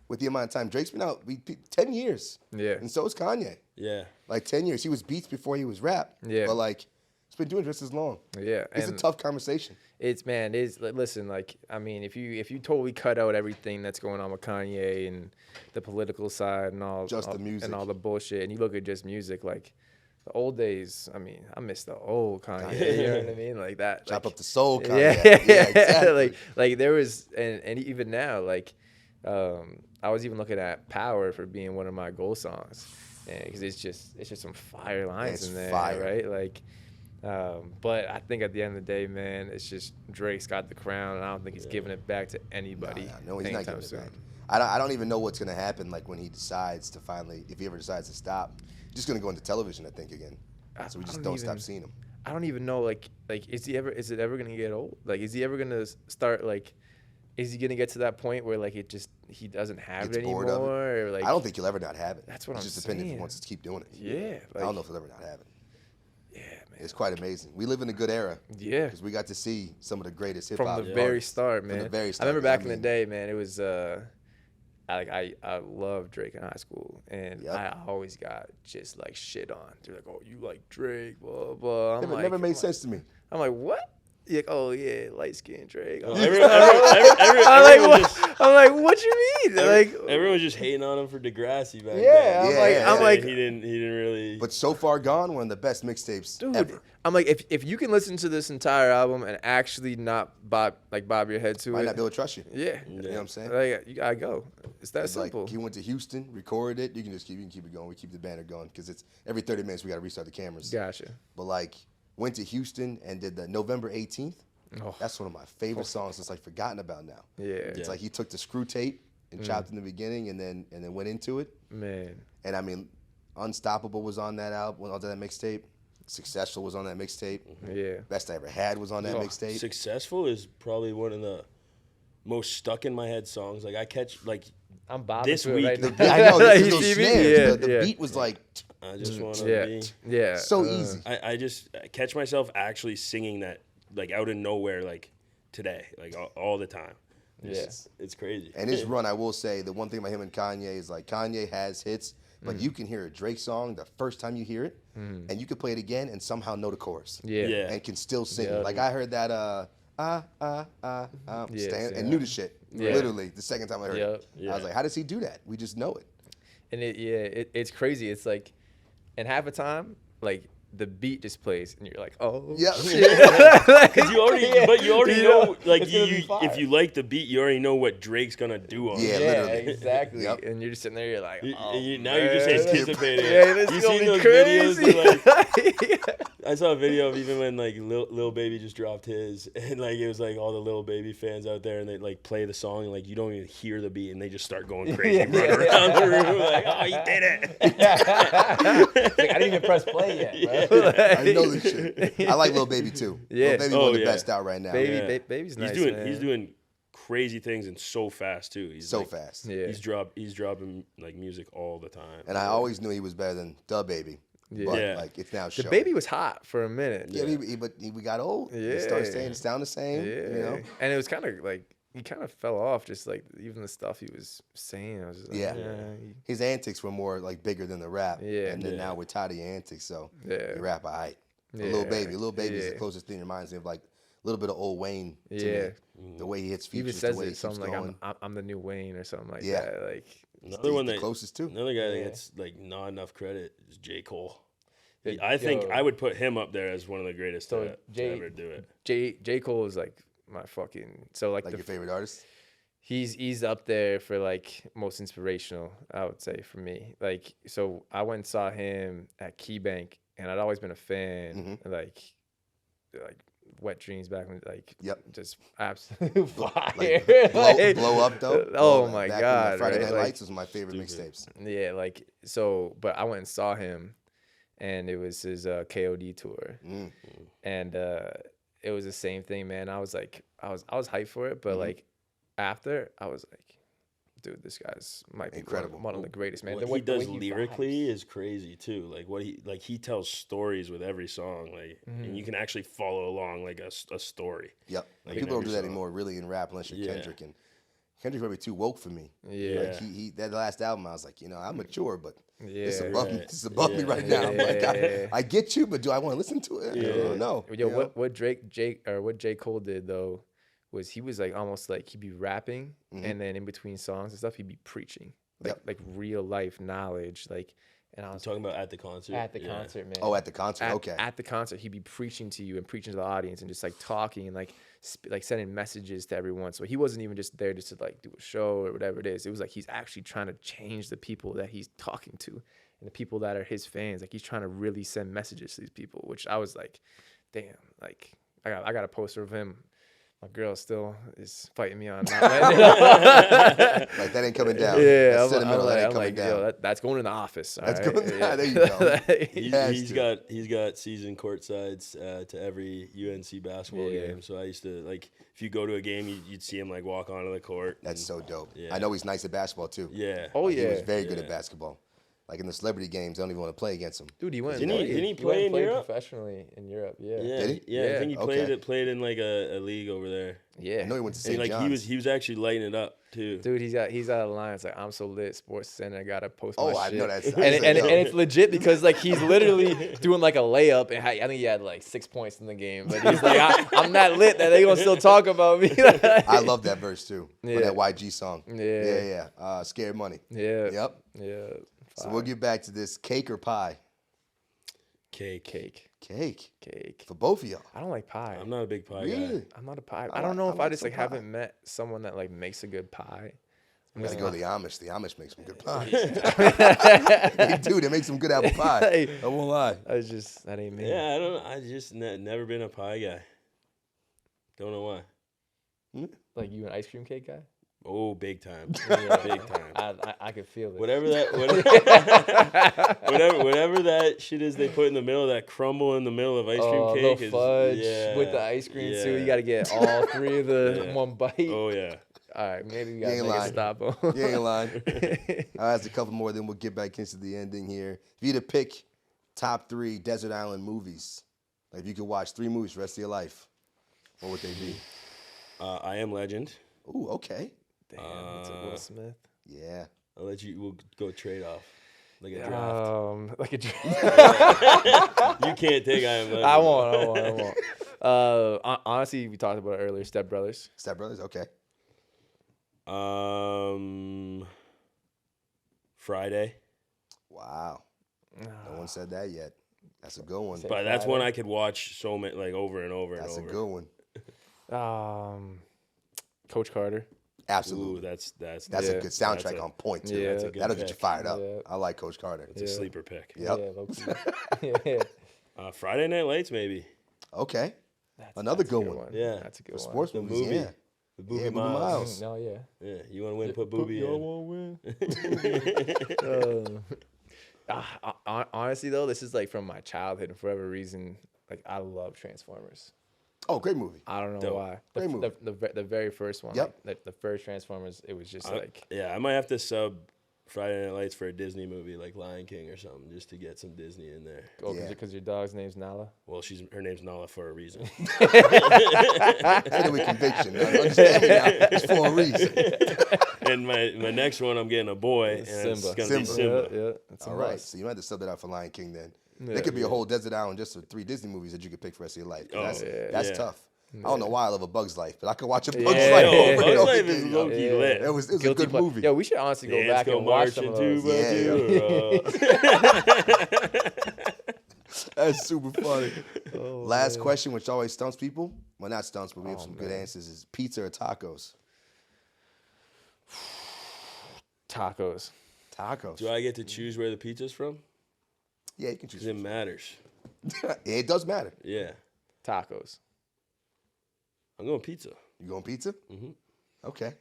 with the amount of time. Drake's been out 10 years. Yeah. And so is Kanye. Yeah, Like 10 years. He was Beats before he was rap. Yeah. But like, he's been doing it just as long. Yeah, It's a and tough conversation. listen, like I mean, if you totally cut out everything that's going on with Kanye and the political side and The music. and all the bullshit, and you look at just music, like the old days. I mean, I miss the old Kanye. You know what I mean? Like that. Chop like, up the soul, Kanye. Yeah, Exactly. like there was, and even now, like I was even looking at Power for being one of my goal songs, because it's just some fire lines It's in there, fire. right? Like, but I think at the end of the day, man, it's just Drake's got the crown, and I don't think he's giving it back to anybody. No, he's not anytime giving it soon. back. I don't even know what's going to happen, like when he decides to finally, if he ever decides to stop. He's just going to go into television, I think, again. So we just don't stop seeing him. I don't even know, like is it ever gonna get old? Like, is he ever gonna start, like, is he gonna get to that point where like he doesn't have Gets it bored anymore? of it. Or like, I don't think he'll ever not have it. That's what it's I'm just dependent if saying. he wants to keep doing it. Yeah, I don't know if he'll ever not have it. Yeah, man. It's quite amazing. We live in a good era. Yeah. Because we got to see some of the greatest hip hop From the very artists. start, From man. the very I start. remember back in I the mean, day, man. It was I loved Drake in high school, and Yep. I always got just like shit on. They're like, "Oh, you like Drake?" Blah blah. It never made sense to me. I'm like, what? You're like, oh yeah, light skinned Drake. I'm Everyone like, what you mean? Like, everyone's just hating on him for Degrassi back yeah. then. I'm like, he didn't really. But So Far Gone, one of the best mixtapes dude. ever. I'm like, if you can listen to this entire album and actually not bob your head to Might it, not be able to trust you. yeah. You know what I'm saying? Like, you gotta go. It's that It's simple. like he went to Houston, recorded it. You can keep it going. We keep the banner going because it's every 30 minutes we got to restart the cameras. Gotcha. But like went to Houston and did the November 18th. Oh. That's one of my favorite songs. It's like forgotten about now. Yeah. It's like he took the screw tape and chopped in the beginning and then went into it. Man. And I mean, Unstoppable was on that album, on that mixtape. Successful was on that mixtape. Yeah. Best I Ever Had was on that mixtape. Successful is probably one of the most stuck in my head songs. Like I catch like I'm bobbing This to it week, right the now. I know there's You no see me? snares. Yeah, The yeah. beat was like I just want to Yeah. be. Yeah. so easy. I just catch myself actually singing that like out of nowhere like today, like all the time. Yes. It's crazy. And his run, I will say, the one thing about him and Kanye is like Kanye has hits, but you can hear a Drake song the first time you hear it, and you can play it again and somehow know the chorus. Yeah. Yeah. And can still sing. Yeah. Like I heard that Yes, stand, yeah. and knew the shit. Yeah. Literally the second time I heard it. Yeah. I was like, how does he do that? We just know it. And it's crazy. It's like, and half the time, like the beat just plays, and you're like, oh, Yeah. Because you already know, like it's gonna be fire. if you like the beat, you already know what Drake's gonna do on Yeah, it. literally. exactly. Yep. And you're just sitting there, you're like, Now oh, you're just man. anticipating. Yeah, this You is gonna seen be those crazy. videos? Like, I saw a video of even when like Lil Baby just dropped his, and like it was like all the Lil Baby fans out there, and they like play the song, and like you don't even hear the beat, and they just start going crazy, running around the room, like, oh, he did it. It's like, I didn't even press play yet, bro. I know this shit. I like Lil Baby too. Yeah. Lil Baby Oh, one of the yeah. best out right now. Baby's nice. He's doing crazy things and so fast too. He's So like, fast. Yeah. He's dropping like music all the time. And I always knew he was better than Da Baby. Yeah. But Yeah. like it's now The showing. Baby was hot for a minute. Yeah, but we got old. Yeah. It started staying, it's down the same. Yeah. You know? And it was kind of like he kind of fell off. Just like even the stuff he was saying, I was just like, Yeah. he- His antics were more like bigger than the rap. Yeah. And then Yeah. now we're tired of your antics, so Yeah. you rap a hype. Yeah. Lil Baby is the Yeah. closest thing that reminds me of like a little bit of old Wayne to Yeah. me. The way he hits He even features, says the way he it keeps something like going. I'm the new Wayne or something like Yeah. that. Like Another one the that closest too. Another guy that Yeah. gets like not enough credit is J. Cole. It- I think yo. I would put him up there as one of the greatest So to J- ever do it. J Cole is like my fucking Like your favorite artist? he's up there for like most inspirational, I would say, for me. Like, so I went and saw him at KeyBank, and I'd always been a fan. Like Wet Dreams back when like Yep. just absolute fire. Like, blow up though. Oh Blow my back God, when Friday right? Night Like- Lights was my favorite mixtapes. Yeah, like so. But I went and saw him, and it was his KOD tour, and it was the same thing, man. I was like, I was hyped for it, but like after, I was like, dude, this guy's might be Incredible. one of the greatest, man. What The he way does he lyrically vibes. is crazy too. Like he tells stories with every song, like and you can actually follow along like a story. Yep. Like People don't every do that song. anymore really in rap unless you're Yeah. Kendrick. And Kendrick's probably too woke for me. Yeah. Like he that last album, I was like, I'm mature, but it's Yeah. above me. Right. It's above me Yeah. right now. I'm like, Yeah. I get you, but do I want to listen to it? I don't know. Yo, you know? what J. Cole did though was he was like almost like he'd be rapping and then in between songs and stuff he'd be preaching like real life knowledge and I I'm was talking about at the concert. at the Yeah. concert, man. Oh, at the concert. Okay. At the concert, he'd be preaching to you and preaching to the audience and just like talking and like sending messages to everyone. So he wasn't even just there just to like do a show or whatever it is. It was like he's actually trying to change the people that he's talking to and the people that are his fans. Like he's trying to really send messages to these people, which I was like, damn, like I got a poster of him. My girl still is fighting me on that. Like that ain't coming down. Yeah, That I'm sentimental, that ain't coming like, down. yo, that's going in the office. That's all right? going down. There you go. Has He's to. got season courtsides to every UNC basketball Yeah. game. So I used to like if you go to a game, you'd see him like walk onto the court. That's so dope. Yeah. I know he's nice at basketball too. Yeah. Oh Like, yeah, He was very good Yeah. at basketball. Like in the celebrity games, they don't even want to play against him. dude, he went. Didn't he- and didn't he went play and in played Europe? professionally in Europe? Yeah. Yeah, Did he? yeah. I think he Okay. played in like a league over there. Yeah. I know he went to And St. like John's. he was actually lighting it up too. Dude, he's got a line. It's like, I'm so lit, Sports Center. I gotta post my Oh, I shit. know that's- and, I was and, like, yo. and it's legit because like he's literally doing like a layup, and I think he had like 6 points in the game. But he's like, I'm that lit that they gonna still talk about me. I love that verse too. Yeah. For that YG song. Yeah. Yeah. Scared Money. Yeah. Yep. Yeah. So we'll get back to this. Cake or pie? Cake. Cake. For both of y'all. I don't like pie. I'm not a big pie Really? guy. I'm not a pie. I I don't like- know I if like I just some like pie. haven't met someone that like makes a good pie. I'm gonna go to the Amish. The Amish make some good pies. That They do. They make some good apple pie. I won't lie. ain't me. Yeah, I don't. I just never been a pie guy. Don't know why. Like you an ice cream cake guy? Oh, big time. Yeah. Big time. I could feel it. Whatever whatever that shit is they put in the middle, that crumble in the middle of ice cream Oh, cake the is fudge yeah, with the ice cream too. yeah. You got to get all three of the Yeah. one bite. Oh yeah. All right, maybe we You got to ain't make a lying. stop. You ain't lying. I'll ask a couple more, then we'll get back into the ending here. If you had to pick top 3 desert island movies, like if you could watch 3 movies for the rest of your life, what would they be? I Am Legend. Ooh, okay. Damn, it's a Will Smith. Yeah. I'll let you. We'll go trade off. Like a draft. Like a draft. You can't take I Am Legend. I won't. Honestly, we talked about it earlier. Step Brothers. Step Brothers, okay. Friday. Wow. No one said that yet. That's a good one. But that's one I could watch so many like over and over That's a and over. good one. Coach Carter. Absolutely. Ooh, that's That's Yeah. a good soundtrack That's a- on point, too. Yeah. That's a good That'll get you pick. fired up. Yeah. I like Coach Carter. It's a sleeper pick. Yep. Yeah, low-key. Yeah. Friday Night Lights maybe. Okay. That's Another a good one. Yeah. That's a good For one. sports The movies, movie. yeah. The Booby Yeah, Booby Miles. Miles. No, yeah. Yeah, you want to win? Put Booby Y'all in. won't win. Honestly, though, this is like from my childhood, and for whatever reason, like I love Transformers. Oh, great movie. I don't know Dope. why. Great movie. The very first one. Yep. Like, the first Transformers, it was just like Yeah, I might have to sub Friday Night Lights for a Disney movie like Lion King or something, just to get some Disney in there. Oh, Yeah. because your dog's name's Nala? Well, her name's Nala for a reason. Say it with conviction. I understand me now. It's for a reason. And my next one, I'm getting a boy, and it's Simba. gonna be Simba. Yeah, that's a All right, must. so you might have to sub that out for Lion King then. Yeah, There could be a whole desert island just for 3 Disney movies that you could pick for the rest of your life. That's tough. I don't know why I love A Bug's Life, but I could watch A Bug's Life over Bug's and over Life is again. low-key lit. It was a good movie. Yeah, we should honestly go back and watch some of those. That's super funny. Last question, which always stumps people. Well, not stumps, but we have some good answers. Is pizza or tacos? Tacos. Tacos. Do I get to choose where the pizza's from? Yeah, you can choose. Because it matters. It does matter. Yeah. Tacos. I'm going pizza. You going pizza? Mm-hmm. Okay.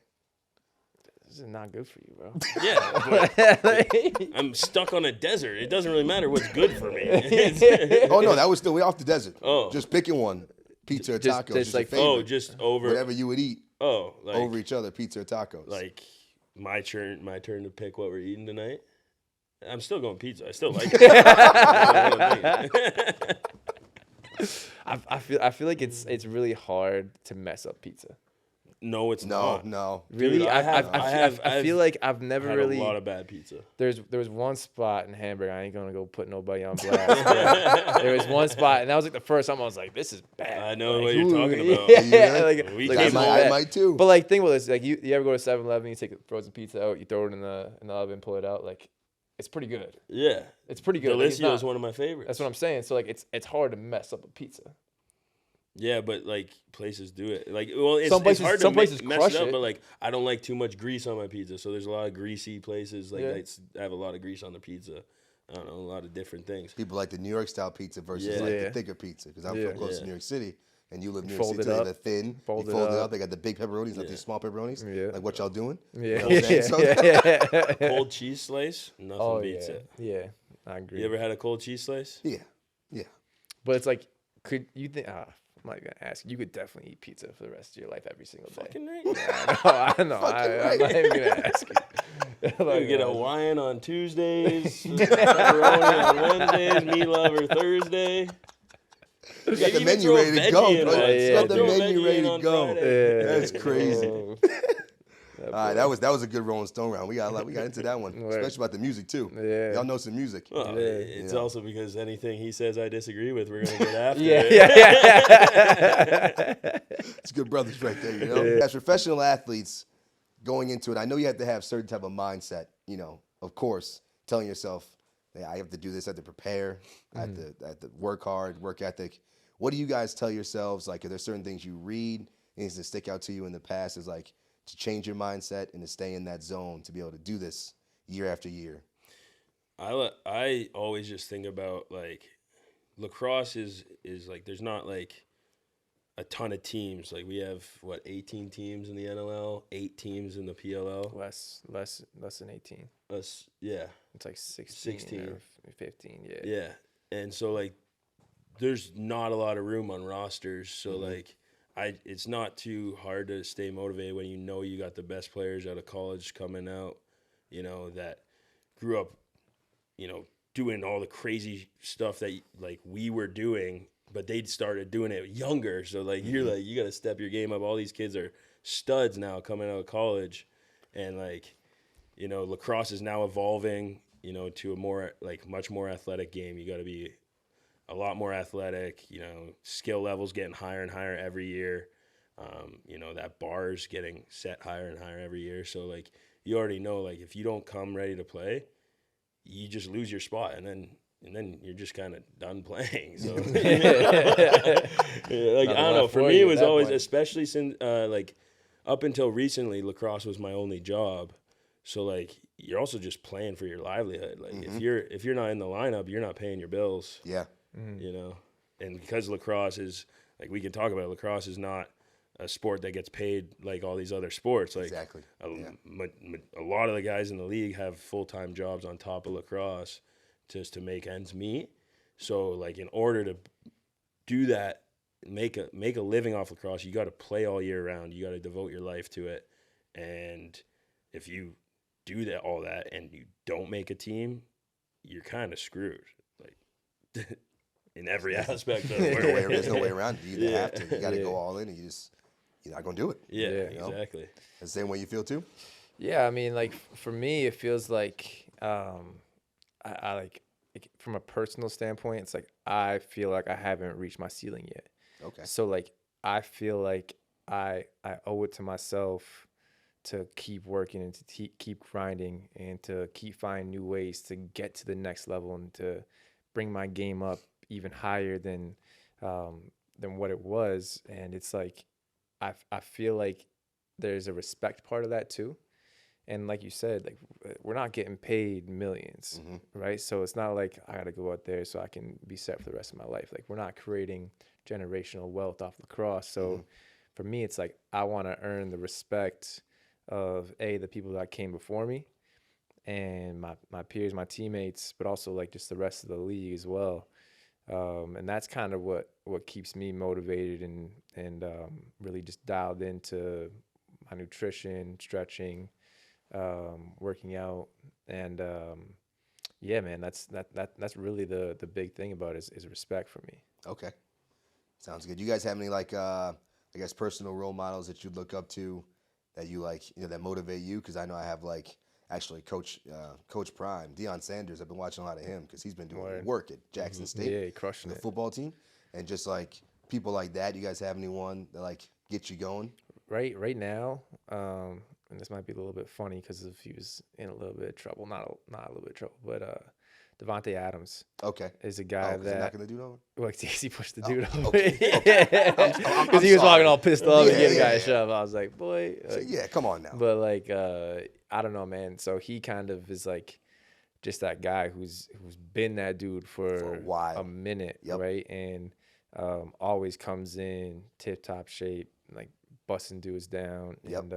This is not good for you, bro. Yeah, but I'm stuck on a desert. It doesn't really matter what's good for me. Oh, no, that was still way off the desert. Oh. Just picking one. Pizza or Just- tacos. just Just your like- favorite. just over. Whatever you would eat Like, over each other, pizza or tacos. like my turn to pick what we're eating tonight. I'm still going pizza. I still like it. I feel like it's really hard to mess up pizza. No, it's not. No. Really, Dude, I feel like I've never had really. a lot of bad pizza. There was one spot in Hamburg. I ain't gonna go put nobody on blast. There was one spot, and that was like the first time I was like, "This is bad." I know Like, what you're talking about. Yeah, We like, came this is home- I bad. might too. But like, think about this: like, you ever go to 7-Eleven, you take the frozen pizza out, you throw it in the oven, pull it out. Like, it's pretty good. Yeah. It's pretty good. Like, it's Delicio not- is one of my favorites. That's what I'm saying. So like, it's hard to mess up a pizza. Yeah, but like places do it. Like, well, it's, Some places- it's hard some to places mess crush it up, it. but like I don't like too much grease on my pizza. So there's a lot of greasy places like Yeah. that have a lot of grease on the pizza. I don't know, a lot of different things. People like the New York style pizza versus Yeah. like the Yeah. thicker pizza. Because I'm Yeah. from close to Yeah. New York City, and you live near Fold City, it up. they're thin. Fold you it fold it up. up. They got the big pepperonis, not Yeah. these small pepperonis. Yeah. Like what y'all doing? Yeah. You know what I'm saying? So- yeah. Cold cheese slice, nothing Oh beats yeah. it. Yeah. I agree. You ever had a cold cheese slice? yeah. Yeah. But it's like, could you think? I'm not gonna ask. You could definitely eat pizza for the rest of your life every single day. Fucking right. I know. I'm not even gonna ask you. You get a Hawaiian on Tuesdays, pepperoni on Wednesdays, meat lover Thursday. You got the menu ready to go, bro. You got the menu ready to go. That's crazy. Oh, All right, that was a good Rolling Stone round. We got into that one, Right. especially about the music too. Yeah. Y'all know some music. Well, it's Yeah. also because anything he says I disagree with, we're gonna get after. yeah, it. yeah. It's good brothers right there, you know. As professional athletes going into it, I know you have to have certain type of mindset, you know, of course, telling yourself, hey, I have to do this, I have to prepare, I have to work hard, work ethic. What do you guys tell yourselves? Like, are there certain things you read, things that stick out to you in the past is like to change your mindset and to stay in that zone to be able to do this year after year? I always just think about like lacrosse is like there's not like a ton of teams. Like we have 18 teams in the NLL, 8 teams in the PLL. Less than 18. Us, yeah, It's like 16 or 15. Yeah. yeah. And so like there's not a lot of room on rosters. So like it's not too hard to stay motivated when you know you got the best players out of college coming out, you know, that grew up, you know, doing all the crazy stuff that like we were doing, but they'd started doing it younger. So like you're like, you got to step your game up. All these kids are studs now coming out of college, and like, you know, lacrosse is now evolving, you know, to a more like much more athletic game. You got to be a lot more athletic, you know, skill levels getting higher and higher every year. You know, that bar's getting set higher and higher every year. So like you already know, like if you don't come ready to play, you just lose your spot, and then you're just kind of done playing. So like I don't know. For me, it was always, especially since like up until recently, lacrosse was my only job. So like you're also just playing for your livelihood. Like if you're not in the lineup, you're not paying your bills. Yeah. You know, and because lacrosse is like we can talk about, lacrosse is not a sport that gets paid like all these other sports. Like Exactly. A lot of the guys in the league have full-time jobs on top of lacrosse just to make ends meet. So like in order to do that, make a living off lacrosse, you got to play all year round. You got to devote your life to it. And if you do that all that and you don't make a team, you're kind of screwed. Like in every aspect of it. There's no way around it. You either have to. You got to go all in, and you're not gonna do it. Yeah, You know? exactly. The same way you feel too. Yeah, I mean, like for me, it feels like I like from a personal standpoint, it's like I feel like I haven't reached my ceiling yet. Okay. So like I feel like I owe it to myself to keep working and to keep grinding and to keep finding new ways to get to the next level and to bring my game up even higher than what it was. And it's like I feel like there's a respect part of that too. And like you said, like we're not getting paid millions, right? So it's not like I got to go out there so I can be set for the rest of my life. Like we're not creating generational wealth off lacrosse. So for me, it's like I want to earn the respect of the people that came before me and my peers, my teammates, but also like just the rest of the league as well. And that's kind of what keeps me motivated and really just dialed into my nutrition, stretching, working out, and yeah, man, that's really the big thing about it is respect for me. Okay. Sounds good. You guys have any like I guess personal role models that you look up to that you like, that motivate you? Because I know I have like actually Coach Prime, Deion Sanders. I've been watching a lot of him because he's been doing work at Jackson State. Yeah, crushing the it. football team, and just like people like that. You guys have anyone that like gets you going? Right now, and this might be a little bit funny because if he was in a little bit of trouble, not a little bit of trouble, but Devontae Adams. Okay. Is a guy that not gonna do no. Well, he pushed the dude over. Okay. Because he was walking all pissed off and giving a guy a shove. I was like, boy. Like, yeah, come on now. But like, I don't know, man. So he kind of is like just that guy who's been that dude for a while, a minute, right? And always comes in tip top shape, like busting dudes down. And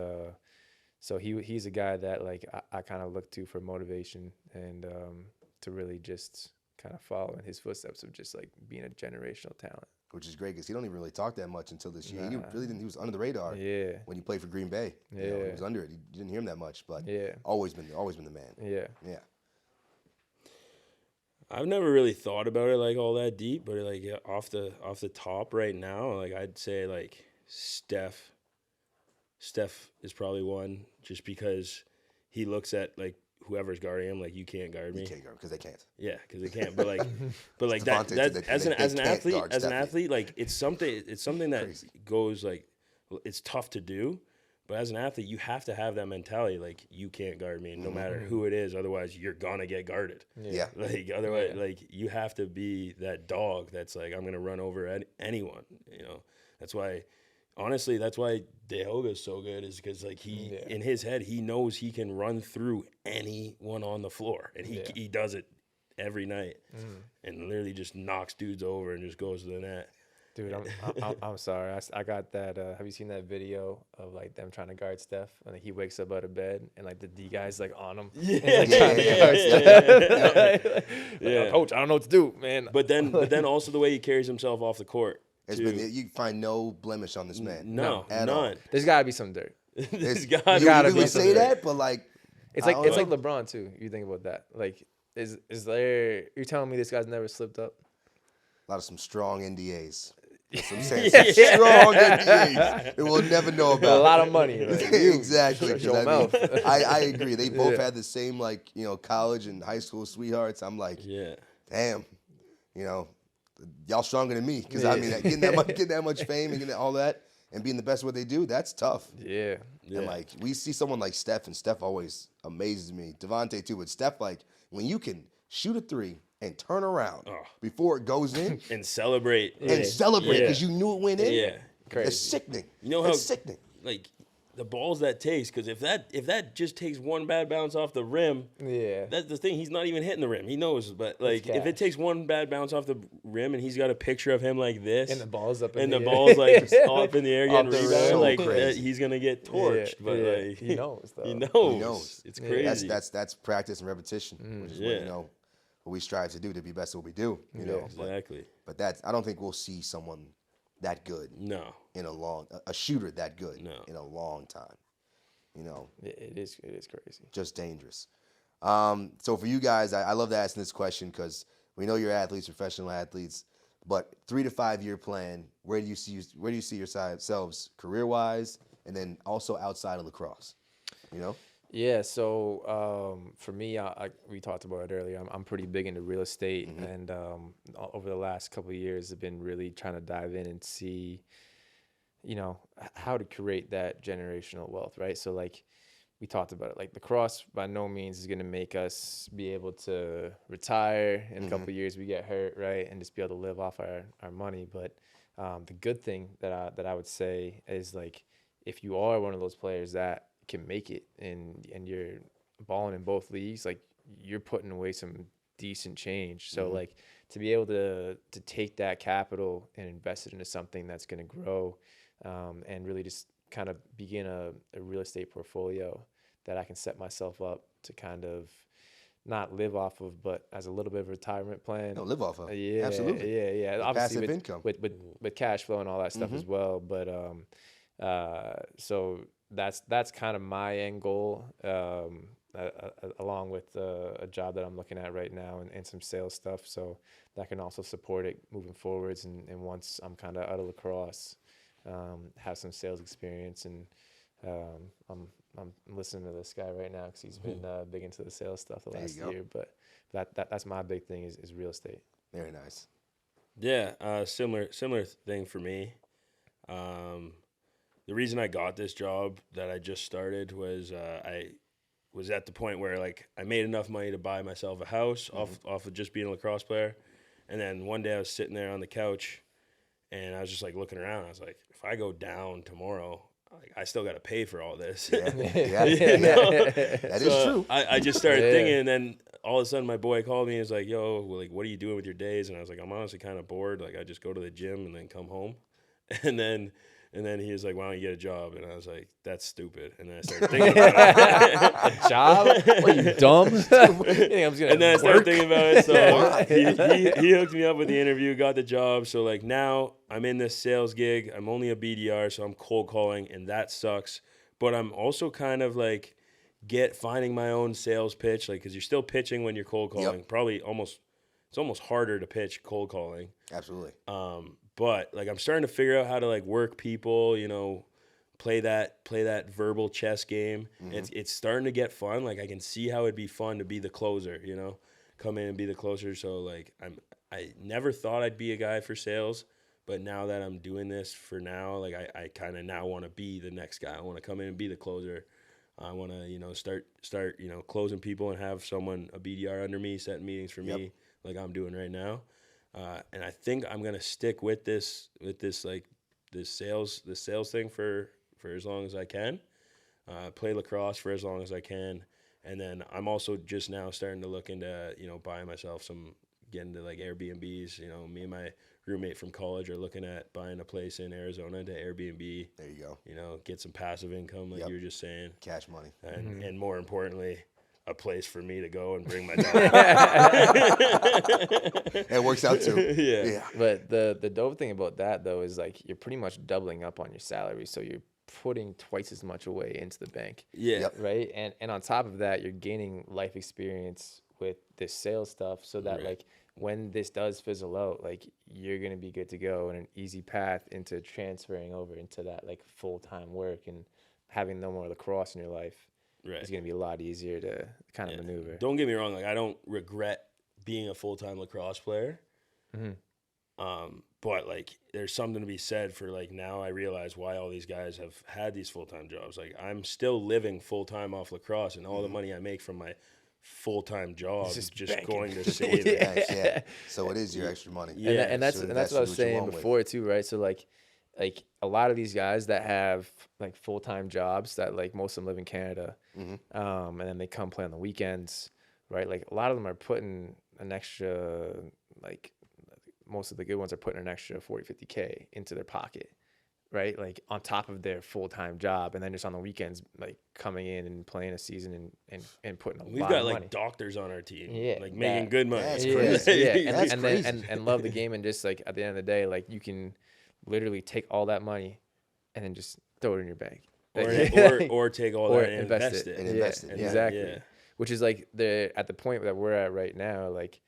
so he's a guy that like I kind of look to for motivation and to really just kind of follow in his footsteps of just like being a generational talent. Which is great because he don't even really talk that much until this year. He really didn't. He was under the radar. Yeah. When he played for Green Bay. Yeah. He was under it. You didn't hear him that much, but always been the man. Yeah. Yeah. I've never really thought about it like all that deep, but like off the top right now, like I'd say like Steph is probably one, just because he looks at like whoever's guarding him, like you can't guard me. You can't guard because they can't. Yeah, because they can't. But like that as an athlete, like it's something that Crazy. goes like it's tough to do. But as an athlete, you have to have that mentality, like you can't guard me, no matter who it is. Otherwise, you're gonna get guarded. Yeah. Like otherwise, like you have to be that dog that's like, I'm gonna run over anyone. That's why. Honestly, that's why De Hoga's so good, is because like in his head, he knows he can run through anyone on the floor, and he does it every night, and literally just knocks dudes over and just goes to the net. Dude, I'm sorry. I got that. Have you seen that video of like them trying to guard Steph, and like, he wakes up out of bed and like the D guy's like on him, trying to guard Steph. Like, Coach, I don't know what to do, man. But then also the way he carries himself off the court. You find no blemish on this man. No, at none. all. There's got to be some dirt. There's You gotta be would some say dirt. that, but like It's like LeBron too. You think about that. Like, is there? You're telling me this guy's never slipped up? a lot of some strong NDAs. That's what I'm saying. Some strong NDAs. It will never know about. A lot of money. Like, Exactly. 'Cause Shut your I, mouth. I agree. They both had the same like college and high school sweethearts. I'm like, damn, y'all stronger than me, because I mean getting that much fame and getting all that and being the best at what they do, that's tough. Yeah. And like we see someone like Steph, and Steph always amazes me. Devontae too, but Steph, like when you can shoot a three and turn around before it goes in and celebrate because you knew it went in. Yeah, crazy. It's sickening. You know it's sickening. Like the balls that takes, because if that just takes one bad bounce off the rim, that's the thing. He's not even hitting the rim. He knows, but like if it takes one bad bounce off the rim and he's got a picture of him like this, and the ball's up in the the ball's like up in the air getting rebounded, so like crazy. he's gonna get torched. But like he knows, though. He knows. It's crazy. That's practice and repetition, which is what we strive to do, to be best at what we do. Exactly. But that's, I don't think we'll see someone that good. No. In a shooter that good. No. In a long time. It is crazy. just dangerous. So for you guys, I love asking this question because we know you're athletes, professional athletes, but 3 to 5 year plan. Where do you see yourselves career wise, and then also outside of lacrosse? Yeah, so for me, we talked about it earlier. I'm pretty big into real estate, and over the last couple of years, I've been really trying to dive in and see, how to create that generational wealth, right? So like we talked about it, like lacrosse by no means is going to make us be able to retire in a couple of years. We get hurt, right, and just be able to live off our money. But the good thing that I would say is like if you are one of those players that can make it and you're balling in both leagues, like you're putting away some decent change. So like to be able to take that capital and invest it into something that's going to grow and really just kind of begin a real estate portfolio that I can set myself up to kind of not live off of, but as a little bit of a retirement plan. No, live off of. Yeah, absolutely. yeah. With Obviously passive income. with cash flow and all that stuff as well. But so that's kind of my end goal, along with a job that I'm looking at right now and some sales stuff. So that can also support it moving forwards. And once I'm kind of out of lacrosse, have some sales experience. And I'm listening to this guy right now because he's been big into the sales stuff the last year. But that's my big thing is real estate. Very nice. Yeah, similar thing for me. The reason I got this job that I just started was I was at the point where like I made enough money to buy myself a house off of just being a lacrosse player. And then one day I was sitting there on the couch and I was just like looking around. I was like, if I go down tomorrow, like, I still got to pay for all this. Yeah. That is true. I just started thinking, and then all of a sudden my boy called me and was like, yo, well, like, what are you doing with your days? And I was like, I'm honestly kind of bored. Like I just go to the gym and then come home. And then he was like, why don't you get a job? And I was like, that's stupid. And then I started thinking about it. A job? What, are you dumb? And then I started thinking about it. So he hooked me up with the interview, got the job. So like now I'm in this sales gig. I'm only a BDR, so I'm cold calling, and that sucks. But I'm also kind of like finding my own sales pitch, like because you're still pitching when you're cold calling. Yep. It's almost harder to pitch cold calling. Absolutely. But like I'm starting to figure out how to like work people, play that verbal chess game. It's starting to get fun. Like I can see how it'd be fun to be the closer, come in and be the closer. So like I never thought I'd be a guy for sales, but now that I'm doing this for now, like I kind of now want to be the next guy. I want to come in and be the closer. I want to, start closing people and have someone, a BDR under me, setting meetings for me like I'm doing right now. And I think I'm gonna stick with this sales thing for as long as I can. Play lacrosse for as long as I can, and then I'm also just now starting to look into buying myself getting to like Airbnbs. Me and my roommate from college are looking at buying a place in Arizona to Airbnb. There you go. Get some passive income like you were just saying. Cash money. And more importantly, a place for me to go and bring my dog. It works out too. Yeah. But the dope thing about that though is like you're pretty much doubling up on your salary, so you're putting twice as much away into the bank. Yeah. Yep. Right. And on top of that, you're gaining life experience with this sales stuff, so that like when this does fizzle out, like you're gonna be good to go and an easy path into transferring over into that like full-time work and having no more lacrosse in your life. Right. It's going to be a lot easier to kind of maneuver. Don't get me wrong. Like I don't regret being a full-time lacrosse player. But like there's something to be said for like now I realize why all these guys have had these full-time jobs. Like I'm still living full-time off lacrosse, and all the money I make from my full-time job is just going to save it. Yeah. So it is your extra money. Yeah. And that's what I was saying before too, right? So like a lot of these guys that have like full-time jobs that like most of them live in Canada, and then they come play on the weekends, right? Like a lot of them are putting an extra, like most of the good ones are putting an extra 40, 50K into their pocket, right? Like on top of their full-time job, and then just on the weekends, like coming in and playing a season and putting a lot of money. We've got like doctors on our team, like making good money. That's crazy. And love the game, and just like at the end of the day, like you can literally take all that money and then just throw it in your bank. or take all that and invest it. And invest it. Yeah. Exactly. Yeah. Which is like at the point that we're at right now. Like,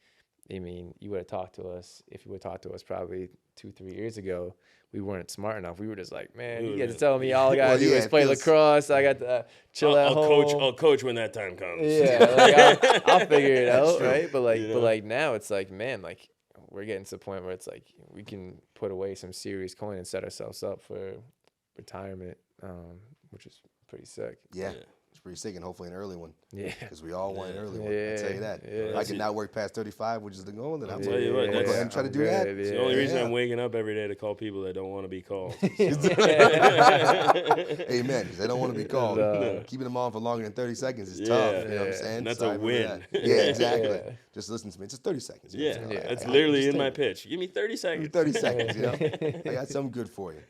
I mean, you would have talked to us if you would have talked to us probably 2-3 years ago. We weren't smart enough. We were just like, man, you guys telling me all I gotta do is play lacrosse. I got to chill at home. I'll coach when that time comes. Yeah, like I'll figure it out, right? But like now it's like, man, like we're getting to the point where it's like we can put away some serious coin and set ourselves up for retirement, which is pretty sick. Yeah. It's pretty sick, and hopefully an early one. Yeah. Because we all want an early one. I'll tell you that. If I can not work past 35, which is the goal, then I'll tell you what, go ahead and try to do that. It's the only reason I'm waking up every day to call people that don't want to be called. Amen. Because they don't want to be called. Keeping them on for longer than 30 seconds is tough. You know what I'm saying? And that's a win. Yeah, exactly. Just listen to me. It's just 30 seconds. That's literally in my pitch. Give me 30 seconds. Give me 30 seconds, you know? I got something good for you.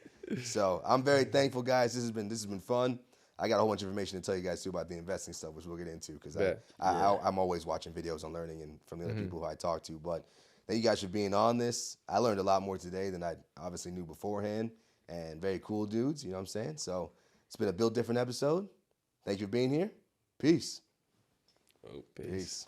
So I'm very thankful, guys. This has been fun. I got a whole bunch of information to tell you guys too about the investing stuff, which we'll get into because I'm always watching videos and learning and from the other people who I talk to. But thank you guys for being on this. I learned a lot more today than I obviously knew beforehand, and very cool dudes. You know what I'm saying? So it's been a Build Different episode. Thank you for being here. Peace. Peace.